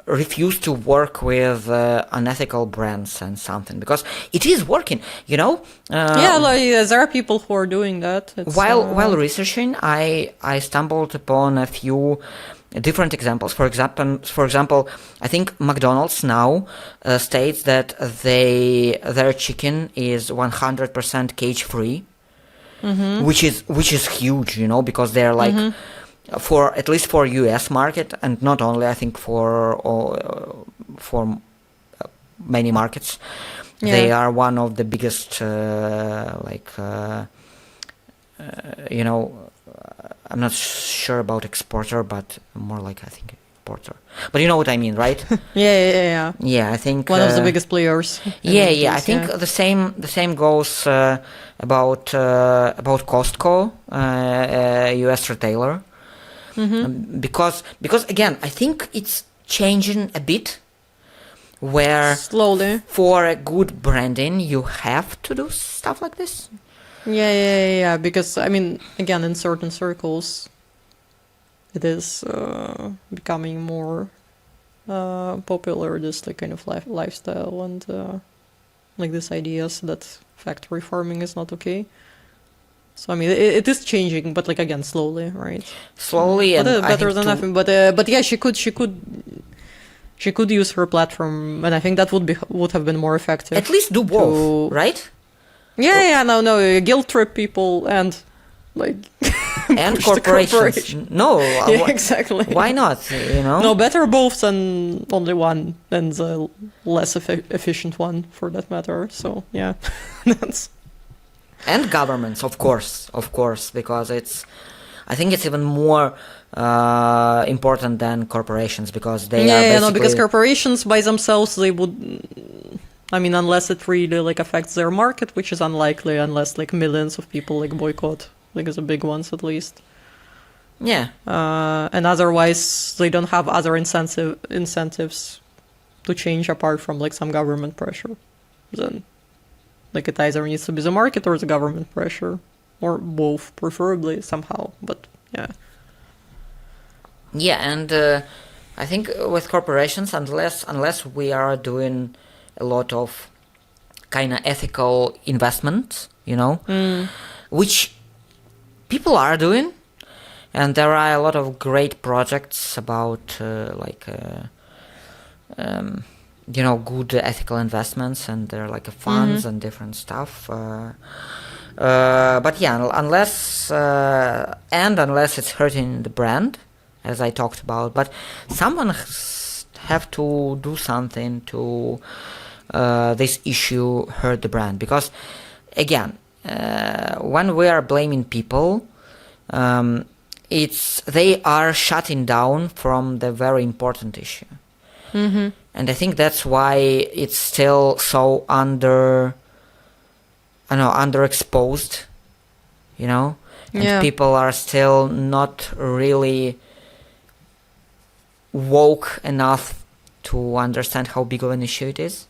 Speaker 1: refuse to work with unethical brands and something, because it is working.
Speaker 2: There are people who are doing that.
Speaker 1: While researching, I stumbled upon a few different examples. For example, I think McDonald's now states that their chicken is 100% cage free, which is huge, because they're for at least for US market, and not only, I think for many markets. They are one of the biggest I'm not sure about exporter, but more I think importer. But you know what I mean, right?
Speaker 2: Yeah.
Speaker 1: Yeah, I think
Speaker 2: one of the biggest players.
Speaker 1: I think the same goes about Costco, US retailer. Because again, I think it's changing a bit, where
Speaker 2: slowly
Speaker 1: for a good branding you have to do stuff like this.
Speaker 2: Yeah. Because I mean, again, in certain circles, it is becoming more popular, this like kind of lifestyle and like these ideas that factory farming is not okay. So I mean, it is changing, but like again, slowly, right?
Speaker 1: Slowly, and
Speaker 2: but
Speaker 1: I
Speaker 2: better
Speaker 1: think
Speaker 2: than nothing. But yeah, she could use her platform, and I think that would have been more effective.
Speaker 1: At least do both, right?
Speaker 2: Yeah, no, guilt trip people and like
Speaker 1: and corporations. No,
Speaker 2: yeah, exactly.
Speaker 1: Why not? You know,
Speaker 2: no, better both than only one, and the less efficient one for that matter. So yeah, that's.
Speaker 1: And governments, of course, because I think it's even more important than corporations because they are basically...
Speaker 2: because corporations by themselves, they would, I mean, unless it really like affects their market, which is unlikely unless like millions of people like boycott, like the big ones at least.
Speaker 1: Yeah.
Speaker 2: And otherwise they don't have other incentives to change apart from like some government pressure. Then like it either needs to be the market or the government pressure, or both, preferably somehow. But yeah.
Speaker 1: Yeah, and I think with corporations, unless we are doing a lot of kind of ethical investment, you know, which people are doing, and there are a lot of great projects about you know, good ethical investments, and there are like funds and different stuff. But yeah, unless it's hurting the brand, as I talked about, but someone have to do something to this issue hurt the brand, because again, when we are blaming people, they are shutting down from the very important issue. And I think that's why it's still so underexposed, you know, and people are still not really woke enough to understand how big of an issue it is.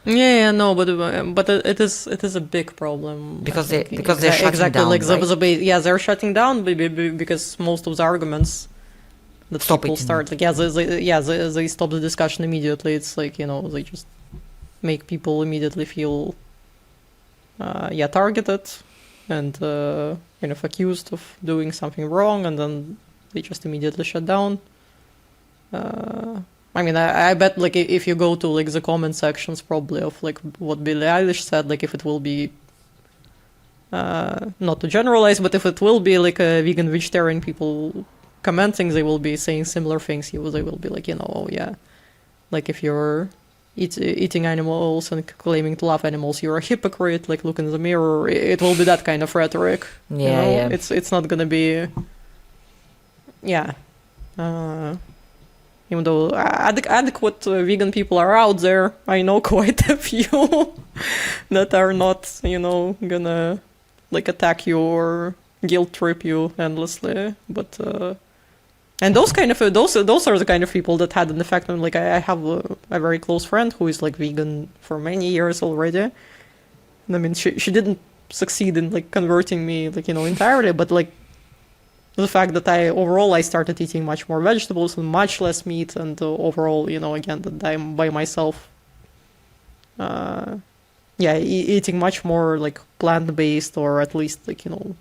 Speaker 2: But it is a big problem
Speaker 1: because they're shutting down.
Speaker 2: Like
Speaker 1: right?
Speaker 2: They're shutting down because most of the arguments that
Speaker 1: stop
Speaker 2: people
Speaker 1: it.
Speaker 2: Start like they stop the discussion immediately. It's like, you know, they just make people immediately feel targeted and kind of accused of doing something wrong, and then they just immediately shut down. I mean, I bet like if you go to like the comment sections probably of like what Billie Eilish said, like if it will be not to generalize, but if it will be like a vegan vegetarian people commenting, they will be saying similar things. They will be like, you know, oh yeah, like if you're eating animals and claiming to love animals, you're a hypocrite, like look in the mirror. It will be that kind of rhetoric.
Speaker 1: Yeah.
Speaker 2: It's not gonna be even though adequate vegan people are out there, I know quite a few that are not, you know, gonna like attack you or guilt trip you endlessly. But and those are the kind of people that had an effect on, like, I have a very close friend who is like vegan for many years already. And I mean, she didn't succeed in like converting me, like, you know, entirely, but like the fact that I started eating much more vegetables and much less meat, and overall, you know, again, that I'm by myself, eating much more like plant-based, or at least like, you know,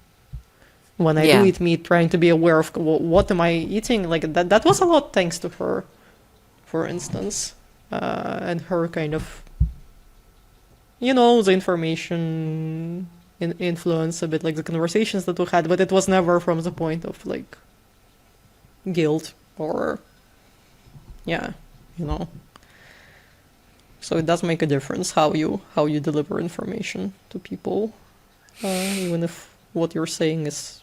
Speaker 2: when I do eat meat, trying to be aware of what am I eating, like that was a lot thanks to her, for instance, and her kind of, you know, the information influence a bit, like the conversations that we had, but it was never from the point of like guilt or you know. So it does make a difference how you deliver information to people, even if what you're saying is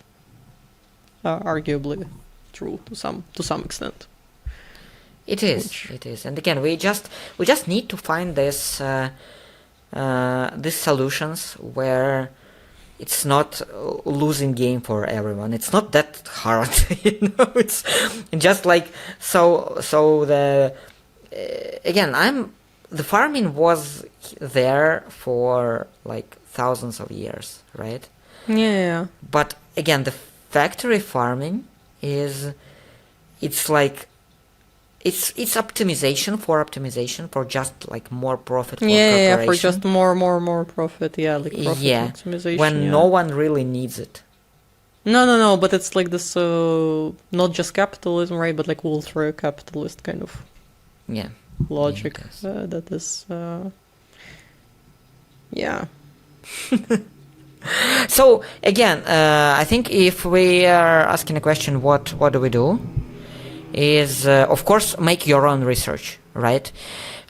Speaker 2: arguably true to some extent.
Speaker 1: It is, and again, we just need to find this these solutions where it's not losing game for everyone. It's not that hard, you know. It's just like so the again, the farming was there for like thousands of years, right?
Speaker 2: Yeah.
Speaker 1: But again, the factory farming is it's like it's optimization for just like more profit for corporation.
Speaker 2: For just more profit, like profit maximization.
Speaker 1: When no one really needs it.
Speaker 2: No, but it's like this, not just capitalism, right, but like ultra-capitalist kind of logic that is,
Speaker 1: So, again, I think if we are asking a question, what do we do, is, of course, make your own research, right?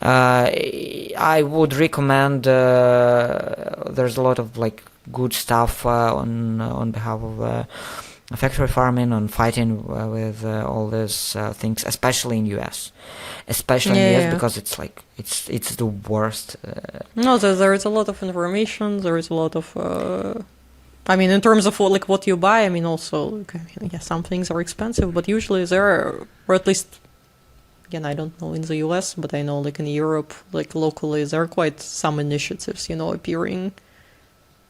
Speaker 1: I would recommend, there's a lot of, like, good stuff on behalf of factory farming, on fighting with all these things, especially in US, because it's like it's the worst.
Speaker 2: No, there is a lot of information. There is a lot of. I mean, in terms of what you buy, I mean, also, some things are expensive, but usually there are, or at least, again, I don't know in the US, but I know like in Europe, like locally, there are quite some initiatives, appearing.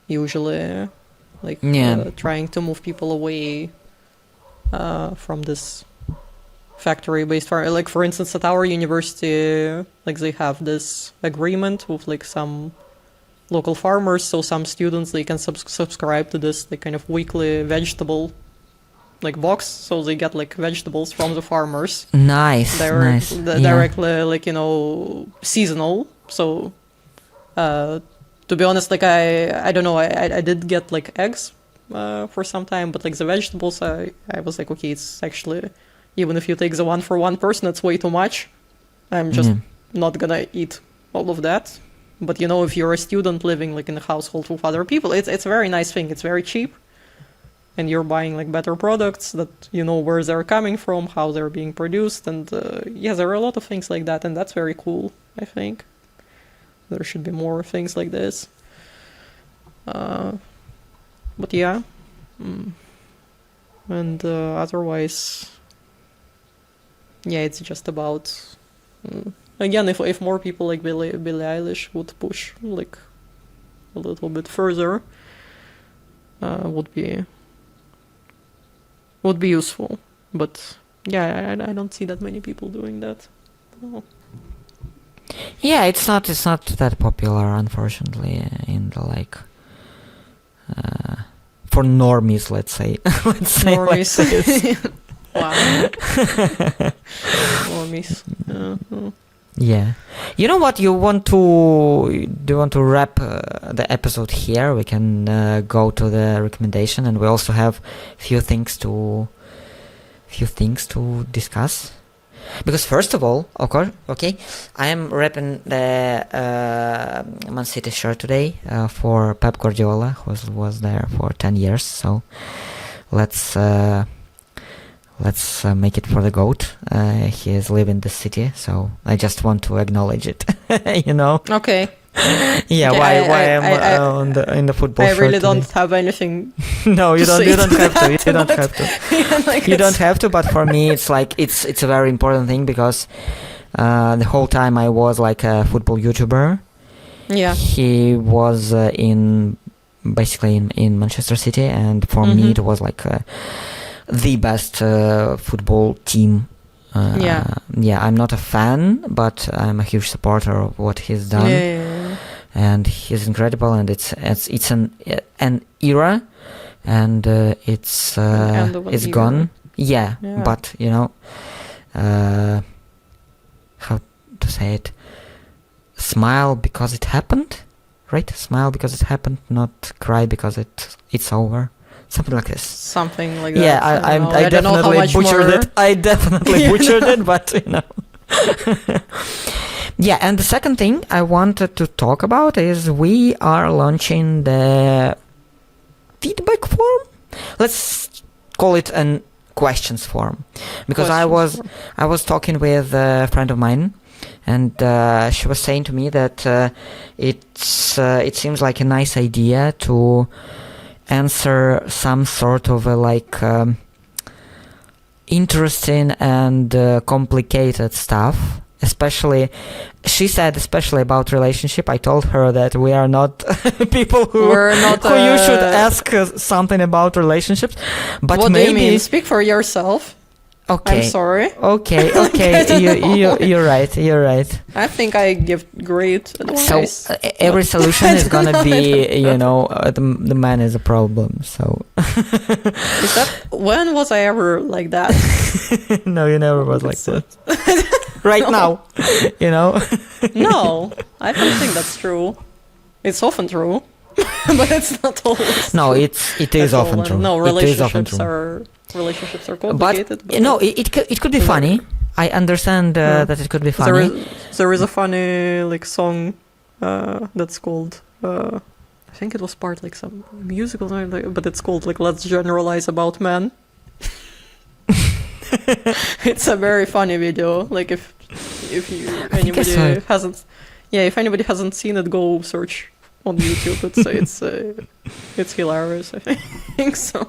Speaker 2: Usually, trying to move people away from this factory-based farm. Like, for instance, at our university, like, they have this agreement with, like, some local farmers, so some students, they can subscribe to this, like, kind of weekly vegetable, like, box, so they get, like, vegetables from the farmers.
Speaker 1: Nice.
Speaker 2: Directly, like, seasonal, so... to be honest, like I don't know, I did get like eggs for some time, but like the vegetables, I was like, okay, it's actually, even if you take the one for one person, it's way too much. I'm just not gonna eat all of that. But if you're a student living like in a household with other people, it's a very nice thing. It's very cheap, and you're buying like better products that where they're coming from, how they're being produced, and there are a lot of things like that, and that's very cool, I think. There should be more things like this. But yeah. And otherwise, it's just about... again, if more people like Billie Eilish would push like a little bit further, would be useful. But I don't see that many people doing that. No.
Speaker 1: Yeah, it's not that popular, unfortunately, in the like for normies, let's say.
Speaker 2: Normies. Wow. Normies.
Speaker 1: Yeah. You know what? Do you want to wrap the episode here? We can go to the recommendation, and we also have few things to discuss. Because first of all, of course, okay, I am repping the ManCity shirt today for Pep Guardiola, who was there for 10 years. So let's make it for the GOAT. He is living in the city, so I just want to acknowledge it.
Speaker 2: Okay.
Speaker 1: Yeah,
Speaker 2: okay,
Speaker 1: why I'm in the football shirt.
Speaker 2: I really
Speaker 1: today.
Speaker 2: don't have anything.
Speaker 1: No, you don't have to. You don't have to.
Speaker 2: Like
Speaker 1: you don't have to. But for me, it's like it's a very important thing, because the whole time I was like a football YouTuber.
Speaker 2: Yeah.
Speaker 1: He was basically in Manchester City, and for me it was like the best football team. I'm not a fan, but I'm a huge supporter of what he's done.
Speaker 2: Yeah.
Speaker 1: And he's incredible, and it's an era, and it's gone. Yeah, but how to say it? Smile because it happened, right? Smile because it happened, not cry because it's over. Something like this.
Speaker 2: Something like that.
Speaker 1: Yeah, I definitely butchered it. I definitely butchered it, but Yeah, and the second thing I wanted to talk about is we are launching the feedback form. Let's call it an questions form, because I was talking with a friend of mine, and she was saying to me that it seems like a nice idea to answer some sort of interesting and complicated stuff especially she said, especially about relationship. I told her that we are not people who you should ask something about relationships. But
Speaker 2: what
Speaker 1: maybe
Speaker 2: do you mean? Speak for yourself.
Speaker 1: Okay.
Speaker 2: I'm sorry.
Speaker 1: Okay. You're right. You're right.
Speaker 2: I think I give great advice.
Speaker 1: So every solution is gonna be, the man is a problem. So
Speaker 2: When was I ever like that?
Speaker 1: no, you never was like that. Right now,
Speaker 2: No, I don't think that's true. It's often true, but it's not always.
Speaker 1: No,
Speaker 2: true.
Speaker 1: it is often true.
Speaker 2: No,
Speaker 1: It is often
Speaker 2: relationships
Speaker 1: true.
Speaker 2: are complicated.
Speaker 1: But it could be funny. I understand that it could be funny.
Speaker 2: There is a funny song that's called. I think it was part some musical, but it's called "Let's Generalize About Men." It's a very funny video. If anybody hasn't seen it, go search on YouTube. It's hilarious. I think so.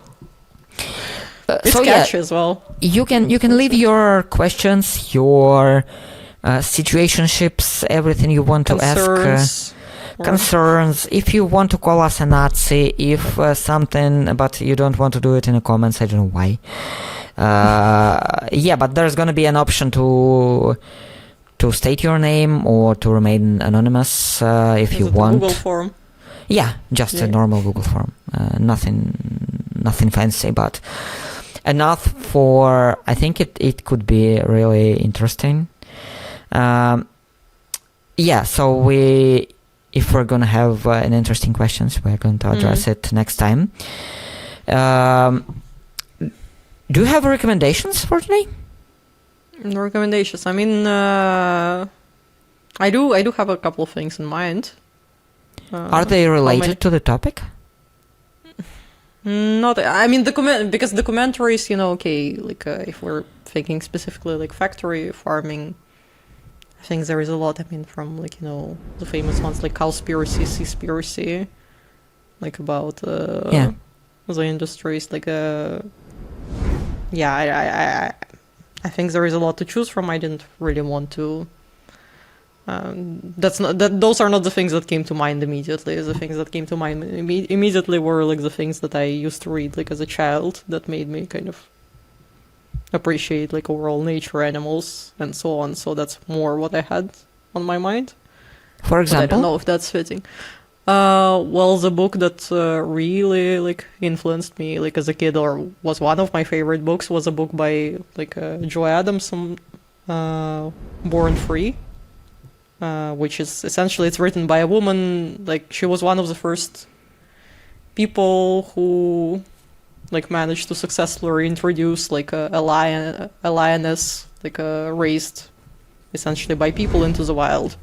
Speaker 2: It's catchy as well.
Speaker 1: You can leave your questions, your situationships, everything you want to ask. Concerns. If you want to call us a Nazi, if something, but you don't want to do it in the comments, I don't know why. But there's gonna be an option to state your name or to remain anonymous if you want.
Speaker 2: Google form.
Speaker 1: Yeah, just a normal Google form. Nothing fancy, but enough for. I think it could be really interesting. So if we're gonna have an interesting questions, we're going to address it next time. Do you have recommendations for today?
Speaker 2: Recommendations. I mean, I do have a couple of things in mind.
Speaker 1: Are they related to the topic?
Speaker 2: Not. I mean, because the commentaries, if we're thinking specifically factory farming, I think there is a lot. I mean, from the famous ones like Cowspiracy, Seaspiracy, about the industries. I think there is a lot to choose from. I didn't really want to. Those are not the things that came to mind immediately. The things that came to mind immediately were the things that I used to read as a child that made me kind of appreciate overall nature, animals, and so on. So that's more what I had on my mind.
Speaker 1: For example,
Speaker 2: but I don't know if that's fitting. The book that really influenced me as a kid, or was one of my favorite books, was a book by Joy Adamson, Born Free, which is essentially, it's written by a woman. She was one of the first people who managed to successfully reintroduce a lioness raised essentially by people into the wild.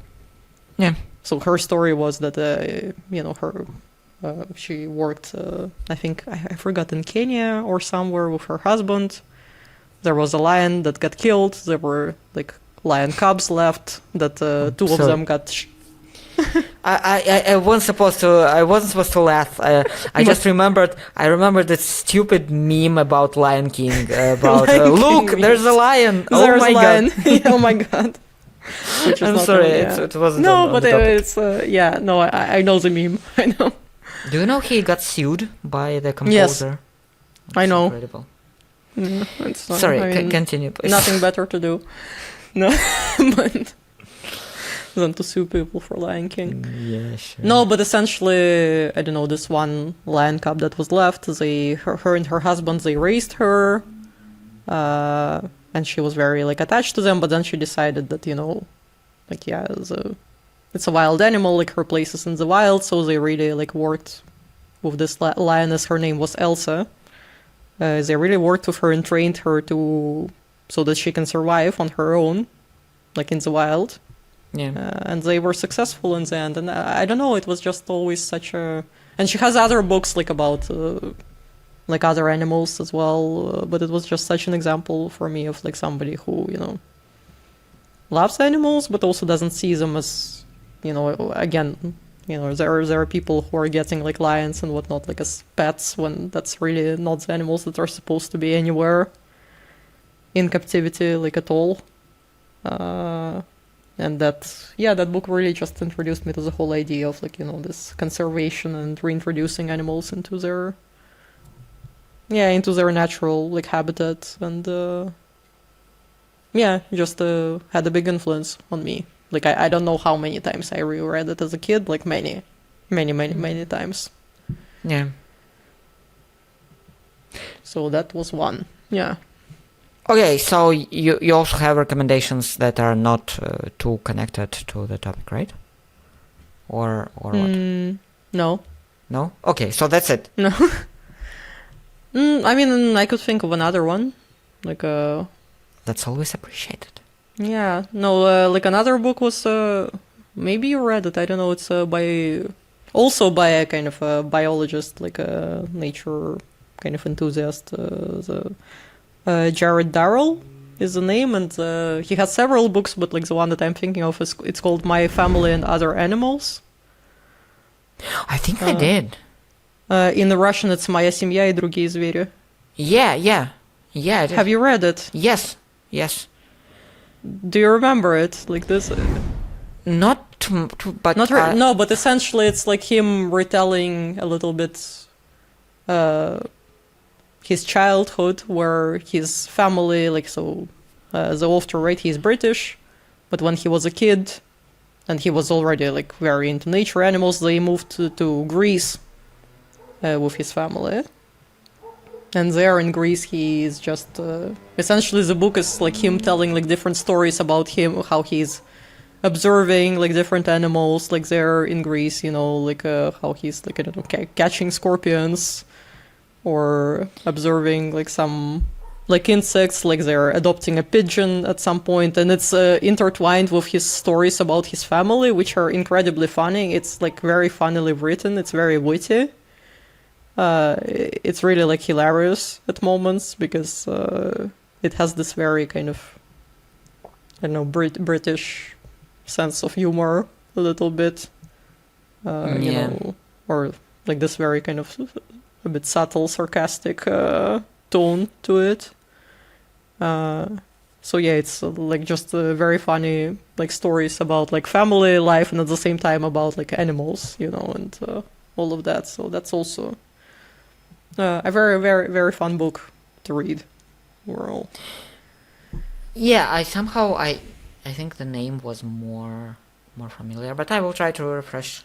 Speaker 1: Yeah.
Speaker 2: So her story was that, she worked, I think, I forgot, in Kenya or somewhere with her husband. There was a lion that got killed. There were, lion cubs left that two of them got...
Speaker 1: I wasn't supposed to laugh. I just remembered that stupid meme about Lion King. About, look, there's a lion. Oh my god.
Speaker 2: Oh my god.
Speaker 1: I'm sorry, it wasn't.
Speaker 2: No, but it's I know the meme. I know.
Speaker 1: Do you know he got sued by the composer?
Speaker 2: Yes, I know.
Speaker 1: Incredible.
Speaker 2: Sorry,
Speaker 1: continue, please.
Speaker 2: Nothing better to do, no, but than to sue people for Lion King.
Speaker 1: Yeah, sure.
Speaker 2: No, but essentially, I don't know. This one lion cub that was left, her and her husband, they raised her. And she was very attached to them, but then she decided that it's a wild animal, her place is in the wild, so they really worked with this lioness. Her name was Elsa. They really worked with her and trained her so that she can survive on her own, in the wild.
Speaker 1: Yeah.
Speaker 2: And they were successful in the end. And I don't know, it was just always such a... And she has other books about other animals as well, but it was just such an example for me of somebody who loves animals but also doesn't see them as again there are people who are getting lions and whatnot as pets, when that's really not the animals that are supposed to be anywhere in captivity at all. And that book really just introduced me to the whole idea of like, this conservation and reintroducing animals into their natural like habitat, and just had a big influence on me. Like I don't know how many times I reread it as a kid, like many times.
Speaker 1: Yeah.
Speaker 2: So that was one. Yeah.
Speaker 1: Okay, so you also have recommendations that are not too connected to the topic, right? Or what?
Speaker 2: No.
Speaker 1: No? Okay, so that's it.
Speaker 2: No. I mean, I could think of another one, like
Speaker 1: That's always appreciated.
Speaker 2: Yeah, no, like another book was maybe you read it. I don't know. It's by a kind of a biologist, like a nature kind of enthusiast. Jared Darrell is the name, and he has several books, but like the one that I'm thinking of it's called My Family and Other Animals.
Speaker 1: I think I did.
Speaker 2: In the Russian, it's Моя семья и другие звери.
Speaker 1: Yeah, I did.
Speaker 2: Have you read it?
Speaker 1: Yes.
Speaker 2: Do you remember it like this?
Speaker 1: Not but
Speaker 2: no, but essentially it's like him retelling a little bit his childhood, where his family, like, so the author, right, he's British, but when he was a kid and he was already like very into nature animals, they moved to Greece with his family. And there in Greece, he is just essentially the book is like him telling like different stories about him, how he's observing like different animals like there in Greece, like how he's like, I don't know, catching scorpions, or observing like some like insects, like they're adopting a pigeon at some point, and it's intertwined with his stories about his family, which are incredibly funny. It's like very funnily written. It's very witty. It's really like hilarious at moments, because it has this very kind of, I don't know, British sense of humor a little bit, or like this very kind of a bit subtle, sarcastic tone to it. So yeah, it's like just very funny like stories about like family life, and at the same time about like animals, and all of that. So that's also a very, very, very fun book to read. Overall.
Speaker 1: Yeah, I think the name was more familiar, but I will try to refresh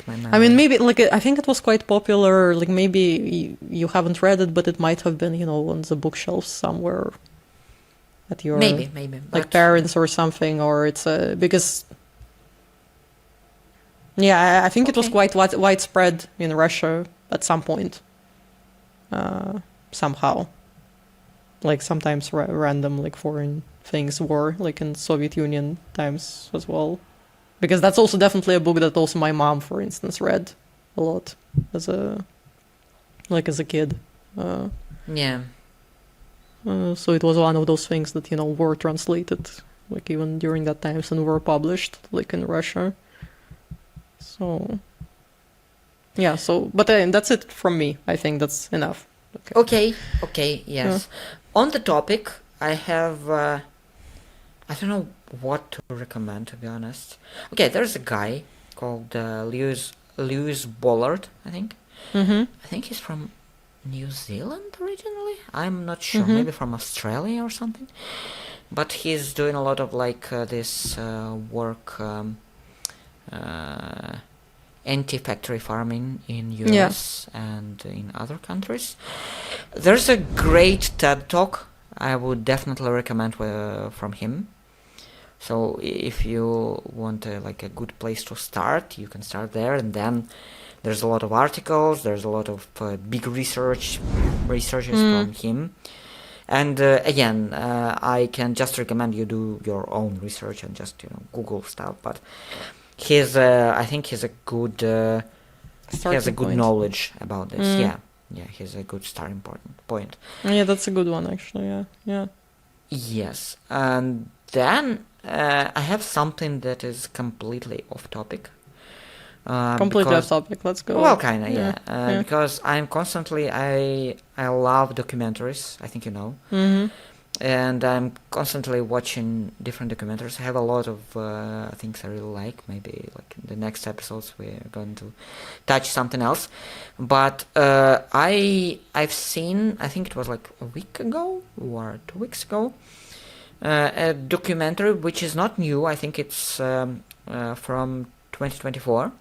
Speaker 1: my memory.
Speaker 2: I mean, maybe like I think it was quite popular. Like maybe you haven't read it, but it might have been, on the bookshelves somewhere at your
Speaker 1: maybe
Speaker 2: like parents or something, or it's because I think it was quite widespread in Russia at some point, somehow. Like sometimes random like foreign things were like in Soviet Union times as well. Because that's also definitely a book that also my mom, for instance, read a lot as a kid.
Speaker 1: Yeah.
Speaker 2: So it was one of those things that, were translated, like even during that times, and were published, like in Russia. So, yeah, but that's it from me. I think that's enough.
Speaker 1: Okay, yes. Yeah. On the topic, I have, I don't know what to recommend, to be honest. Okay, there's a guy called Lewis Bollard, I think.
Speaker 2: Mm-hmm.
Speaker 1: I think he's from New Zealand originally. I'm not sure, maybe from Australia or something. But he's doing a lot of like this work, anti-factory farming in US and in other countries. There's a great TED Talk I would definitely recommend from him. So if you want like a good place to start, you can start there, and then there's a lot of articles, there's a lot of big researches from him. And again, I can just recommend you do your own research and just Google stuff. But I think he's a good he has a good knowledge about this. Yeah, he's a good starting point.
Speaker 2: Yeah, that's a good one actually. Yeah.
Speaker 1: Yes, and then I have something that is completely off topic.
Speaker 2: Completely off topic. Let's go.
Speaker 1: Well, kind of, yeah. Because I'm constantly I love documentaries. I think you know.
Speaker 2: Mm-hmm.
Speaker 1: and I'm constantly watching different documentaries. I have a lot of things I really like. Maybe like in the next episodes we're going to touch something else. But I've seen, I think it was like a week ago or 2 weeks ago, a documentary which is not new. I think it's from 2024.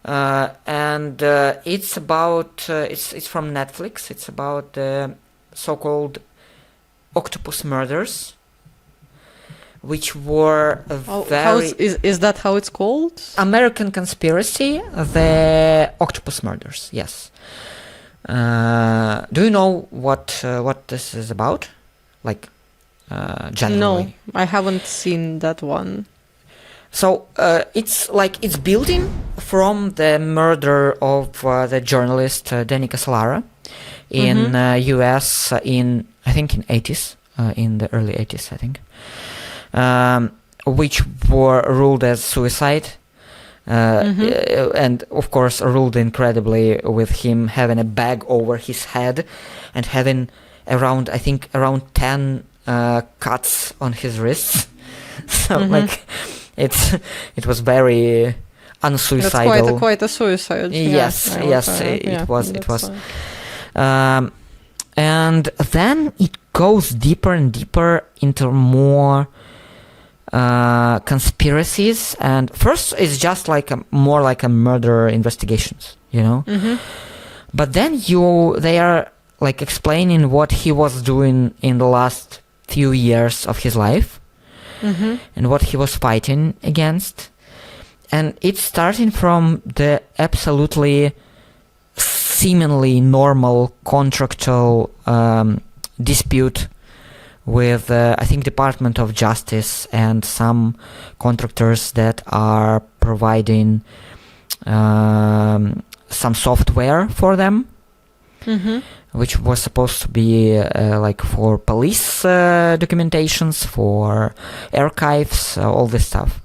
Speaker 1: And it's about it's from Netflix. It's about the so-called octopus murders, which were
Speaker 2: is that how it's called?
Speaker 1: American conspiracy, the octopus murders. Yes. Do you know what this is about? Like generally?
Speaker 2: No, I haven't seen that one.
Speaker 1: So it's building from the murder of the journalist Danny Casolaro in U.S. in I think in 80s, in the early 80s, I think, which were ruled as suicide, and of course ruled incredibly with him having a bag over his head and having around 10 cuts on his wrists. So like. It was very unsuicidal.
Speaker 2: That's quite a suicide.
Speaker 1: Yes, it was. And then it goes deeper and deeper into more conspiracies. And first, it's just like more like a murder investigations, you know. But then they are like explaining what he was doing in the last few years of his life. And what he was fighting against. And it's starting from the absolutely seemingly normal contractual dispute with, I think, Department of Justice and some contractors that are providing some software for them. Which was supposed to be like for police documentations, for archives, all this stuff.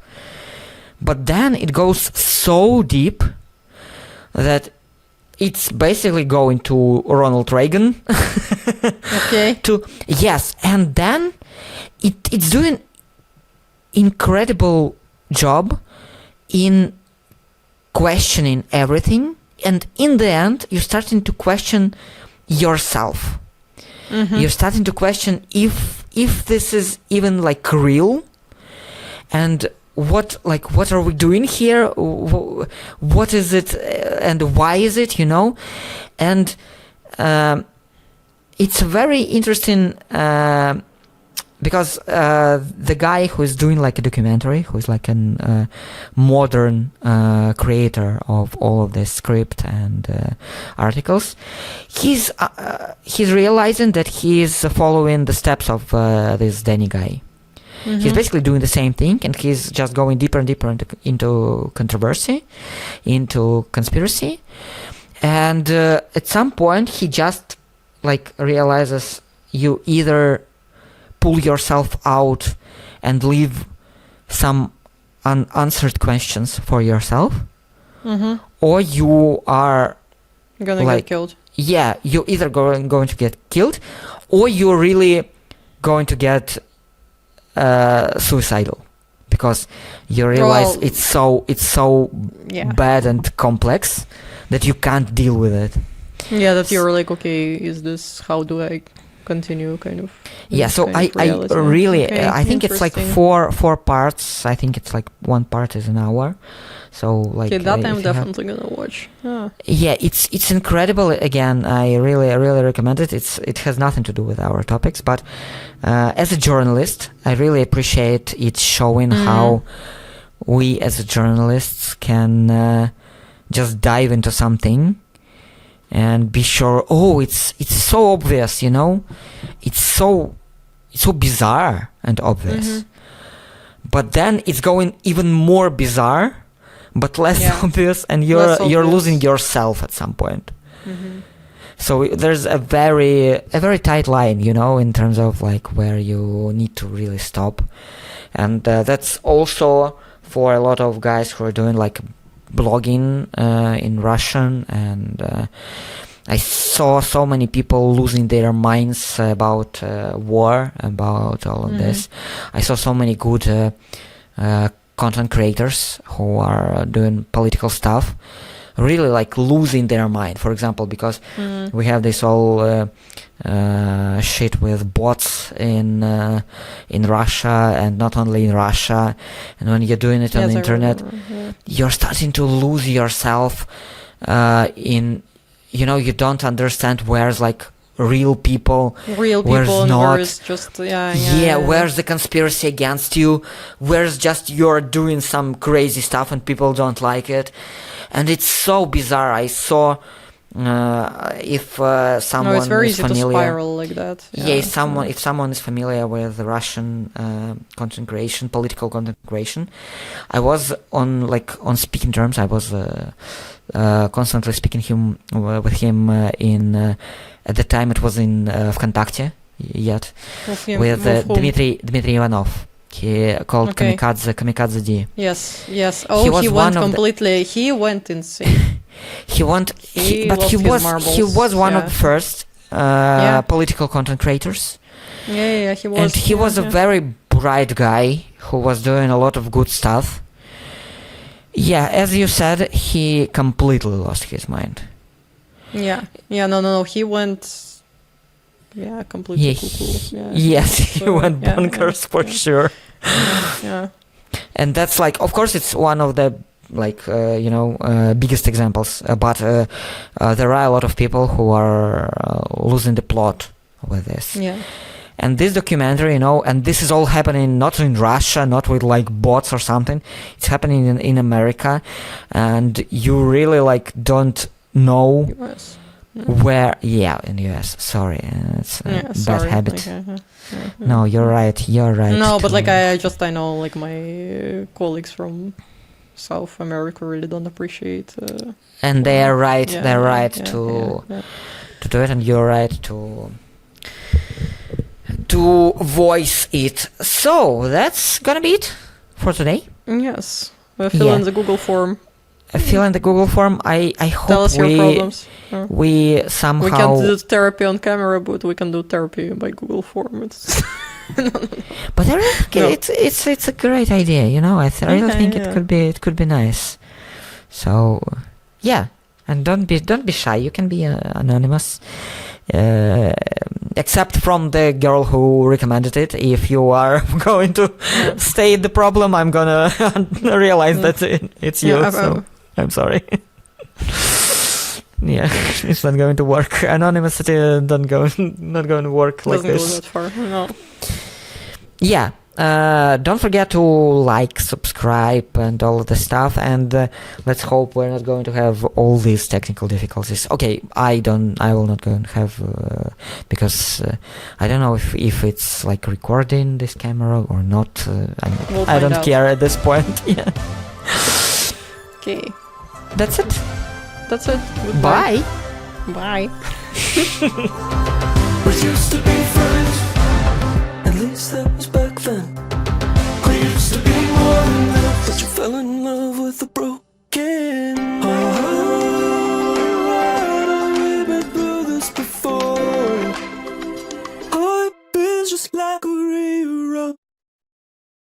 Speaker 1: But then it goes so deep that it's basically going to Ronald Reagan.
Speaker 2: Okay.
Speaker 1: Yes, and then it's doing incredible job in questioning everything. And in the end, you're starting to question yourself. You're starting to question if this is even like real, and what are we doing here? What is it, and why is it? You know, and it's very interesting. Because the guy who is doing like a documentary, who is like a modern creator of all of this script and articles, he's realizing that he's following the steps of this Danny guy. He's basically doing the same thing, and he's just going deeper and deeper into controversy, into conspiracy, and at some point he just like realizes you either pull yourself out and leave some unanswered questions for yourself, or you are
Speaker 2: gonna get killed.
Speaker 1: Yeah, you're either going to get killed, or you're really going to get suicidal, because you realize it's so bad and complex that you can't deal with it.
Speaker 2: Yeah, that you're like, okay, how do I continue kind of?
Speaker 1: Yeah, so I really I think it's like four parts. I think it's like one part is an hour, so like
Speaker 2: that I'm definitely gonna watch.
Speaker 1: Yeah, it's incredible. Again, I really recommend it. It has nothing to do with our topics, but as a journalist, I really appreciate it showing how we as journalists can just dive into something and be sure, it's so obvious, you know, it's so bizarre and obvious, but then it's going even more bizarre but less obvious, and you're losing yourself at some point. So there's a very tight line, you know, in terms of like where you need to really stop, and that's also for a lot of guys who are doing like blogging in Russian and I saw so many people losing their minds about war, about all of this. I saw so many good content creators who are doing political stuff really like losing their mind. For example, because we have this whole shit with bots in Russia, and not only in Russia, and when you're doing it on the internet, you're starting to lose yourself in, you know, you don't understand where's like real people, where's
Speaker 2: and
Speaker 1: not,
Speaker 2: where's just
Speaker 1: where's the conspiracy against you, where's just you're doing some crazy stuff and people don't like it. And it's so bizarre. I saw if someone
Speaker 2: it's very
Speaker 1: is
Speaker 2: easy
Speaker 1: familiar,
Speaker 2: to spiral like that.
Speaker 1: if someone is familiar with Russian content creation, political content creation, I was on speaking terms. I was constantly speaking with him in at the time it was in ВКонтакте yet with Dmitry Ivanov. He called Kamikaze D.
Speaker 2: Yes. Oh, he went completely. He went insane.
Speaker 1: He was one of the first political content creators.
Speaker 2: Yeah, he was.
Speaker 1: And he was a very bright guy who was doing a lot of good stuff. Yeah, as you said, he completely lost his mind.
Speaker 2: No. He went. Yeah, completely cool.
Speaker 1: Yes, he went bonkers for sure.
Speaker 2: Yeah.
Speaker 1: And that's like, of course, it's one of the biggest examples. But there are a lot of people who are losing the plot with this.
Speaker 2: Yeah.
Speaker 1: And this documentary, and this is all happening not in Russia, not with like bots or something. It's happening in America, and you really don't know.
Speaker 2: US.
Speaker 1: Where in the US, sorry, it's a bad habit. No, you're right.
Speaker 2: No, but I know my colleagues from South America really don't appreciate.
Speaker 1: And they are right. They're right to do it, and you're right to voice it. So that's gonna be it for today.
Speaker 2: Yes, fill in the Google form.
Speaker 1: Fill in the Google form. I hope
Speaker 2: tell us your problems.
Speaker 1: We somehow...
Speaker 2: We can't do therapy on camera, but we can do therapy by Google form.
Speaker 1: But it's a great idea, I really think it could be nice. So and don't be shy. You can be anonymous, except from the girl who recommended it. If you are going to state the problem, I'm gonna realize that it's you. So I'm sorry. Yeah, it's not going to work. Anonymity not going to work like this.
Speaker 2: Doesn't go that far. No.
Speaker 1: Yeah. Don't forget to subscribe, and all of the stuff. And let's hope we're not going to have all these technical difficulties. Okay, I will not go and have because I don't know if it's recording this camera or not. I don't care at this point. Yeah.
Speaker 2: Okay.
Speaker 1: That's it.
Speaker 2: Goodbye. Bye.
Speaker 3: We used to be friends. At least that was back then. We used to be more than that. But you fell in love with a broken heart. We've been through this before. Heart is just like a river.